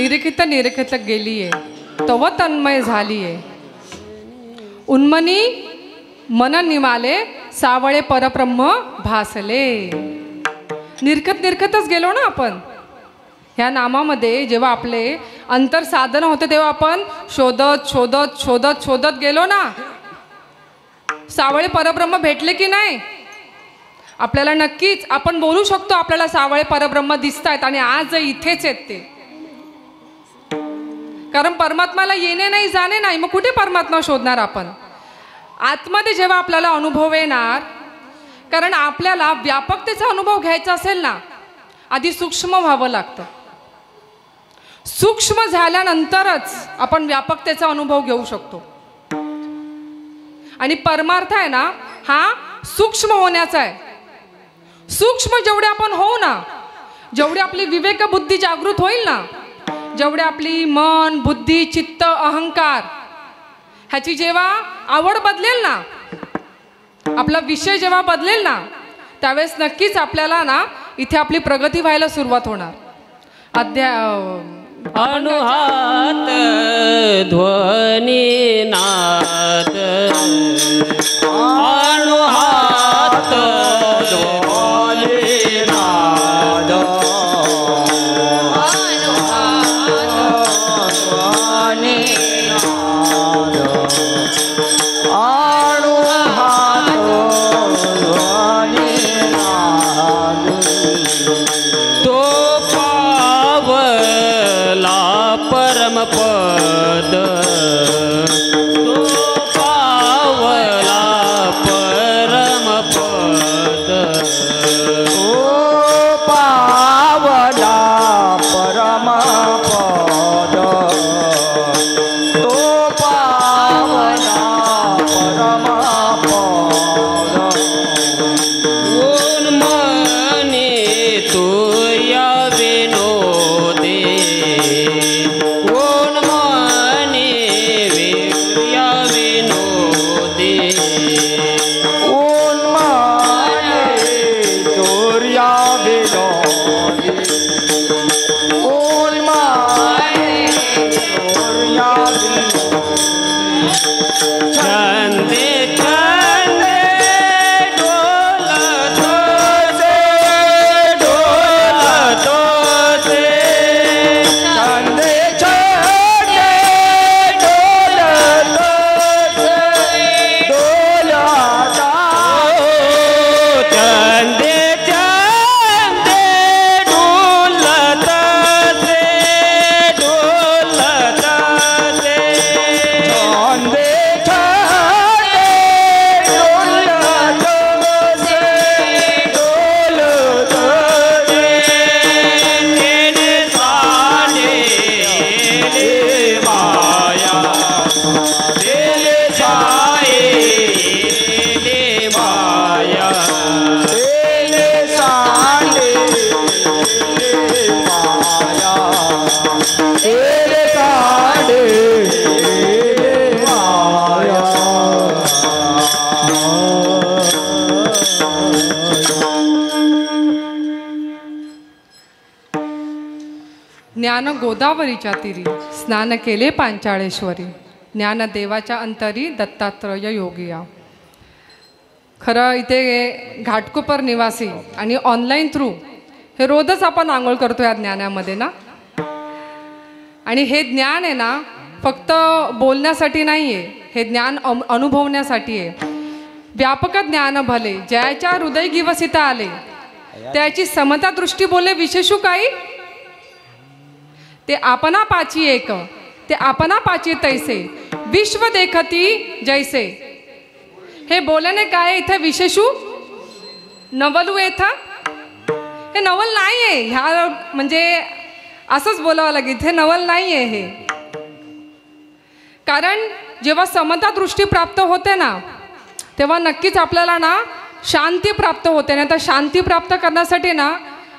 निरखित निरखित गेलीये तव तन्मय झालीये उन्मनी मन निमाले सावळे परब्रह्म भासले. निरखत निरखतच गेलो ना आपण. ह्या नामामध्ये जेव्हा आपले अंतर साधन होते तेव्हा आपण शोधत शोधत शोधत शोधत गेलो ना. सावळे परब्रह्म भेटले की नाही. आपल्याला नक्कीच आपण बोलू शकतो आपल्याला सावळे परब्रह्म दिसत आहेत आणि आज इथेच आहेत ते. कारण परमात्माला येणे नाही जाणे नाही, मग कुठे परमात्मा शोधणार आपण. आतमध्ये जेव्हा आपल्याला अनुभव येणार, कारण आपल्याला व्यापकतेचा अनुभव घ्यायचा असेल ना, आधी सूक्ष्म व्हावं लागतं. सूक्ष्म झाल्यानंतरच आपण व्यापकतेचा अनुभव घेऊ शकतो. आणि परमार्थ आहे ना हा सूक्ष्म होण्याचा आहे. सूक्ष्म जेवढे आपण होऊ ना, जेवढी आपली विवेक बुद्धी जागृत होईल ना, जेवढे आपली मन बुद्धी चित्त अहंकार ह्याची जेव्हा आवड बदलेल ना, आपला विषय जेव्हा बदलेल ना, त्यावेळेस नक्कीच आपल्याला ना इथे आपली प्रगती व्हायला सुरुवात होणार. अनुहात ध्वनी नाद अनुहात ध्वनी नाद पद तो पावला परम पद ओ पावला परम पद तो पावला परम पद कोण मने तू या विनोदे ज्ञान गोदावरीच्या तीरी स्नान केले पांचाळेश्वरी ज्ञानदेवाच्या अंतरी दत्तात्रय योगिया. खरं इथे घाटकोपर निवासी आणि ऑनलाईन थ्रू हे रोजच आपण आंघोळ करतो या ज्ञानामध्ये ना. आणि हे ज्ञान आहे ना फक्त बोलण्यासाठी नाही आहे, हे ज्ञान अनुभवण्यासाठी आहे. व्यापक ज्ञान भले ज्याच्या हृदय गिवसिता आले त्याची समता दृष्टी बोले विशेषू काही. ते आपणा पाची एक ते आपणा पाची तैसे विश्व देखती जैसे. हे बोलणे काय इथे विशेषू नवलू येथा. हे नवल नाही आहे, ह्या म्हणजे असंच बोलावं लागेल, हे नवल नाही आहे हे. कारण जेव्हा समता दृष्टी प्राप्त होते ना तेव्हा नक्कीच आपल्याला ना शांती प्राप्त होते. नाही तर शांती प्राप्त करण्यासाठी ना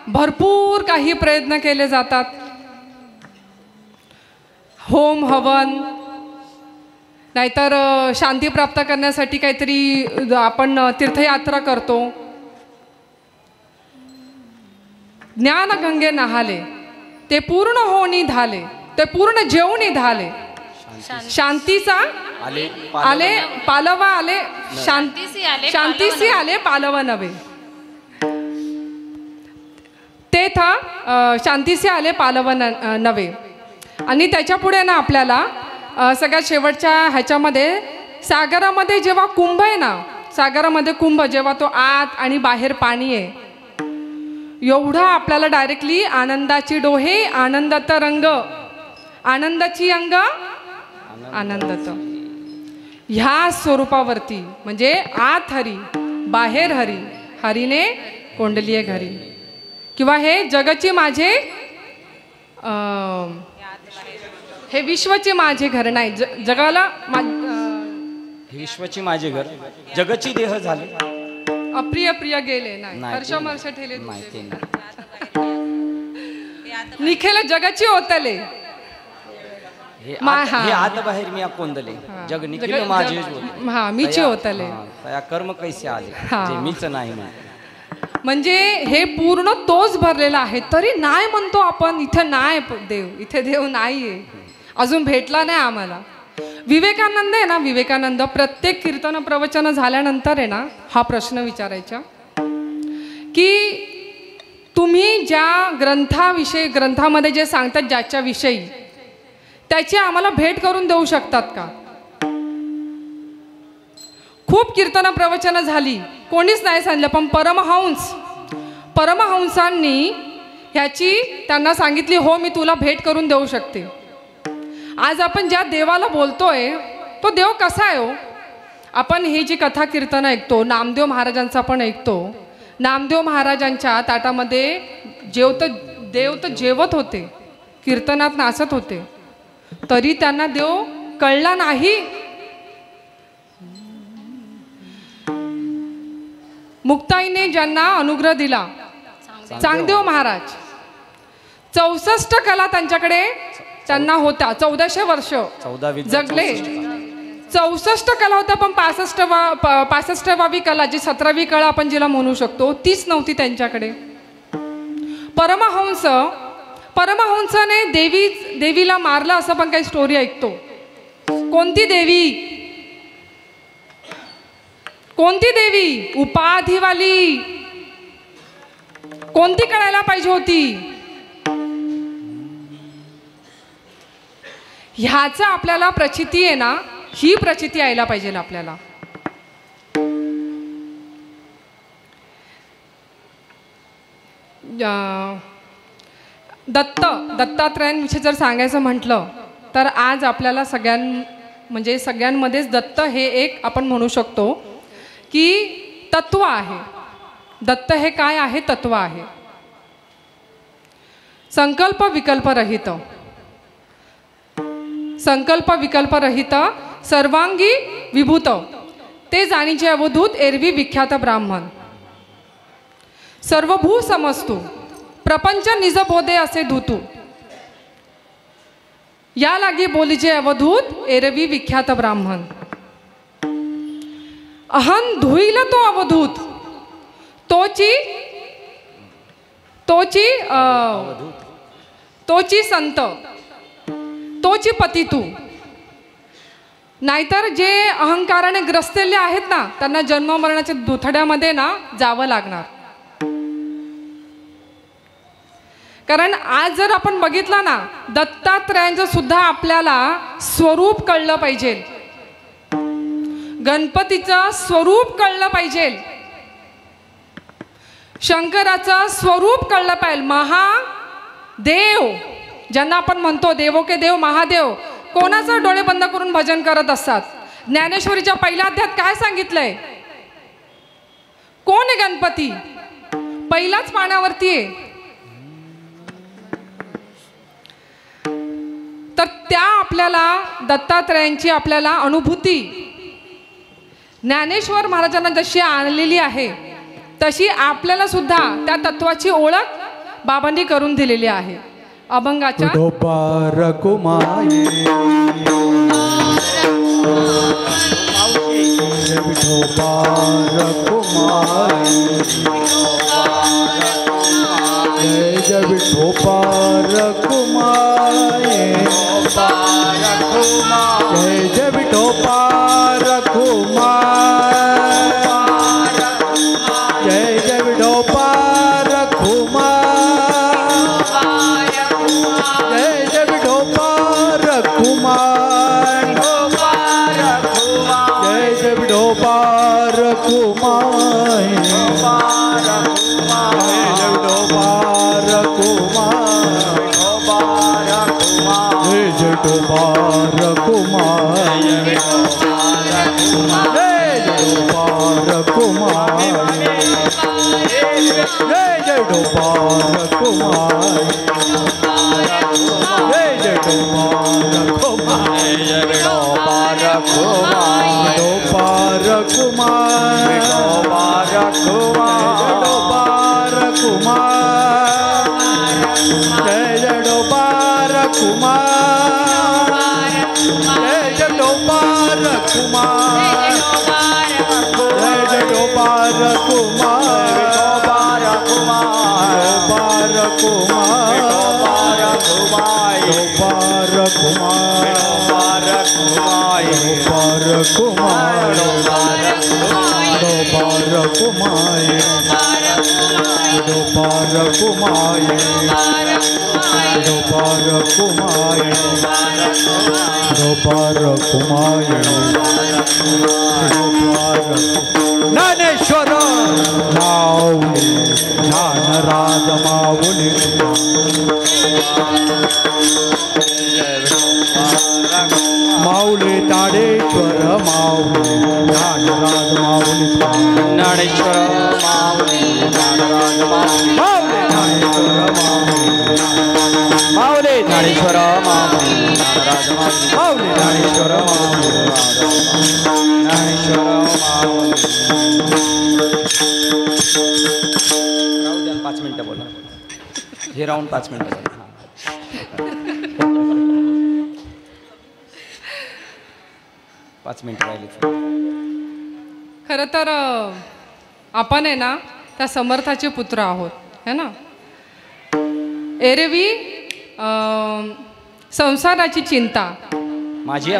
भरपूर काही प्रयत्न केले जातात. होम हवन, नाहीतर शांती प्राप्त करण्यासाठी काहीतरी आपण तीर्थयात्रा करतो. ज्ञान गंगे नहाले ते पूर्ण होणी धाले ते पूर्ण जेवून निघाले. शांतीचा आले आले पालवा आले शांतीसी आले पालवा नव्हे. ते शांतीसी आले पालवा नव्हे. आणि त्याच्या पुढे ना आपल्याला सगळ्यात शेवटच्या ह्याच्यामध्ये सागरामध्ये जेव्हा कुंभ आहे ना, सागरामध्ये कुंभ जेव्हा तो आत आणि बाहेर पाणी आहे, एवढा आपल्याला डायरेक्टली आनंदाची डोहे आनंदात रंग आनंदाची अंग आनंदात ह्या स्वरूपावरती म्हणजे आत हरी बाहेर हरी हरीने कोंडलीये घरी. किंवा हे जगाची माझे हे विश्वचे माझे घर नाही, जगाला विश्वची माझे घर जगची देह झाले अप्रिय प्रिय गेले नाही हर्षमर्ष ठेले निखेल जगाची ओतले हे आत बाहेर मी कोंदले जग निखिल माझे हा मीचे होतले त्या कर्म कैसे आले जे मीच नाही. म्हणजे हे पूर्ण तोच भरलेला आहे. तरी नाही म्हणतो आपण इथे नाही देव, इथे देव नाहीये, अजून भेटला नाही आम्हाला. विवेकानंद आहे ना, विवेकानंद प्रत्येक कीर्तन प्रवचन झाल्यानंतर आहे ना हा प्रश्न विचारायचा की तुम्ही ज्या ग्रंथामध्ये जे सांगतात ज्याच्या विषयी त्याची आम्हाला भेट करून देऊ शकतात का. खूप कीर्तन प्रवचन झाली, कोणीच नाही सांगितलं. पण परमहंसांनी ह्याची त्यांना सांगितली, हो मी तुला भेट करून देऊ शकते. आज आपण ज्या देवाला बोलतोय तो देव कसा आहे हो. आपण ही जी कथा कीर्तन ऐकतो, नामदेव महाराजांचा पण ऐकतो. नामदेव महाराजांच्या ताटामध्ये देव तर जेवत होते, कीर्तनात नाचत होते, तरी त्यांना देव कळला नाही. मुक्ताईने ज्यांना अनुग्रह दिला चांगदेव महाराज, 64 कला त्यांच्याकडे त्यांना होत्या. 1400 वर्ष जगले, 64 कला होत्या. पण 65वी कला जी 17वी कला आपण जिला म्हणू शकतो तीच नव्हती त्यांच्याकडे. परमहंसाने देवीला मारलं असं पण काही स्टोरी ऐकतो. कोणती देवी उपाधीवाली कोणती कळायला पाहिजे होती. ह्याचा आपल्याला प्रचिती आहे ना, ही प्रचिती यायला पाहिजे आपल्याला. दत्तात्रयांविषयी जर सांगायचं म्हटलं तर आज आपल्याला सगळ्यांमध्येच दत्त हे एक आपण म्हणू शकतो की तत्व आहे. दत्त हे काय आहे, तत्व आहे. संकल्प विकल्प रहित सर्वांगी विभूत ते जाणीचे अवधूत एरवी विख्यात ब्राह्मण. सर्वभू समस्तू प्रपंच निज बोधे असे धुतू या लागी बोलीचे अवधूत एरवी विख्यात ब्राह्मण. अहं धुईल तो अवधूत तोची संत तोची पती तू. नाहीतर जे अहंकाराने ग्रस्तलेले आहेत ना त्यांना जन्म मरणाच्या दुथड्यामध्ये ना जावं लागणार. कारण आज जर आपण बघितलं ना दत्तात्रयांचं सुद्धा आपल्याला स्वरूप कळलं पाहिजे, गणपतीचं स्वरूप कळलं पाहिजे, शंकराचं स्वरूप कळलं पाहिजे. महादेव ज्यांना आपण म्हणतो देवो के देव महादेव, कोणाचं डोळे बंद करून भजन करत असतात. ज्ञानेश्वरीच्या पहिल्या अध्यायात काय सांगितलंय, कोण आहे गणपती, पहिलाच पाण्यावरती आहे. तर त्या आपल्याला दत्तात्रयांची आपल्याला अनुभूती ज्ञानेश्वर महाराजांना जशी आणलेली आहे तशी आपल्याला सुद्धा त्या तत्वाची ओळख बाबांनी करून दिलेली आहे. अभंगाच्या जय विठोपार कुमाये विठोबार कुमार जय विठोबार कुमार जय विठोबार कुमार जय विठोबार कुमार विठोबार कुमार विठोबार कुमार जय विठोबार कुमार जय विठोबार कुमार जय विठोबार कुमार ज्ञानेश्वर माऊली ज्ञानराज माऊली माऊली ताडेश्वर माऊली ज्ञानराज माऊली ज्ञानेश्वर माऊली ज्ञानराज माऊली माऊली ज्ञानेश्वर माऊली ज्ञानराज माऊली ज्ञानेश्वर माऊली ज्ञानेश्वर माऊली. राहू द्या 5 मिनिटं बोला. हे राहून 5 मिनिटं बोला. पाच मिनिटं राहिली. खरं तर आपण आहे ना त्या समर्थाचे पुत्र आहोत है ना. एरवी संसाराची चिंता माझी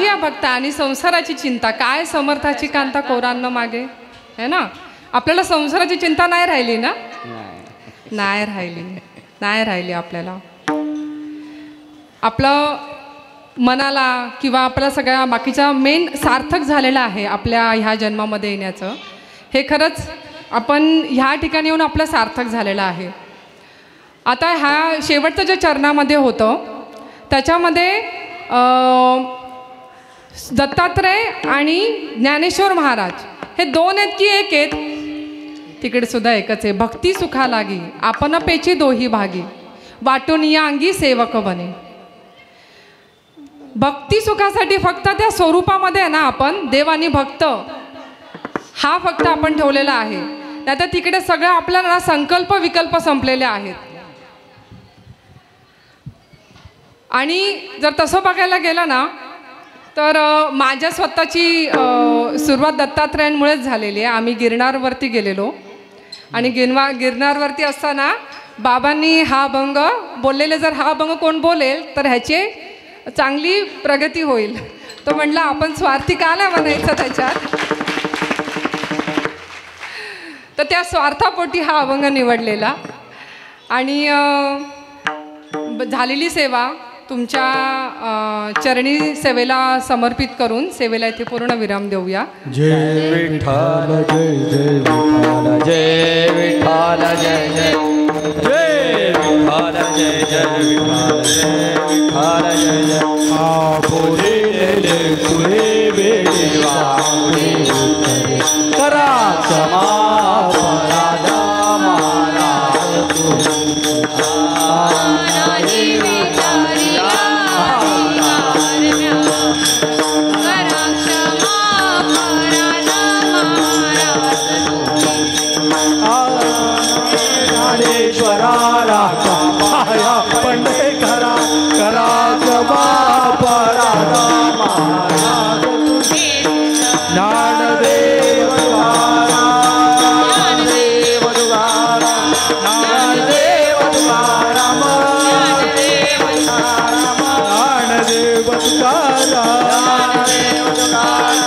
या भक्ता आणि संसाराची चिंता काय समर्थाची कांता कोरांना मागे है ना. आपल्याला संसाराची चिंता नाही राहिली ना. नाही राहिली आपल्याला. आपलं मनाला किंवा आपल्या सगळ्या बाकीच्या मेन सार्थक झालेलं आहे आपल्या ह्या जन्मामध्ये येण्याचं. हे खरंच आपण ह्या ठिकाणी येऊन आपलं सार्थक झालेलं आहे. आता ह्या शेवटचं जे चरणामध्ये होतं त्याच्यामध्ये दत्तात्रय आणि ज्ञानेश्वर महाराज हे 2 आहेत की 1 आहेत. तिकडे सुद्धा एकच आहे. भक्ती सुखा लागी आपण पेची दोही भागी वाटून या अंगी सेवक बने. भक्ती सुखासाठी फक्त त्या स्वरूपामध्ये आहे ना आपण देव आणि भक्त हा फक्त आपण ठेवलेला आहे. नाहीतर तिकडे सगळं आपल्याला संकल्प विकल्प संपलेले आहेत. आणि जर तसं बघायला गेलं ना तर माझ्या स्वतःची सुरुवात दत्तात्रयांमुळेच झालेली आहे. आम्ही गिरनारवरती गेलेलो आणि गिरनारवरती असताना बाबांनी हा अभंग बोललेले. जर हा अभंग कोण बोलेल तर ह्याची चांगली प्रगती होईल. तो म्हटला आपण स्वार्थी का नाही म्हणायचं त्याच्यात. तर त्या स्वार्थापोटी हा अभंग निवडलेला. आणि झालेली सेवा तुमच्या चरणी सेवेला समर्पित करून सेवेला इथे पूर्ण विराम देऊया. जय विठ्ठल जय जय विठ्ठल जय विठ्ठल जय जय जय विठ्ठल जय जय विठ्ठल जय विठ्ठल जय जय. बोलेले पुढे बेवा करा क्षमा पराधा महाराज ज्ञानेश्वराला पाया पंडे करा करा क्षमा पराधा महाराज ज्ञानदेव द्वारा ज्ञानदेव द्वारा ज्ञानदेव द्वारा ज्ञानदेव द्वारा ज्ञानदेव द्वारा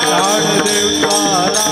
ज्ञानदेव द्वारा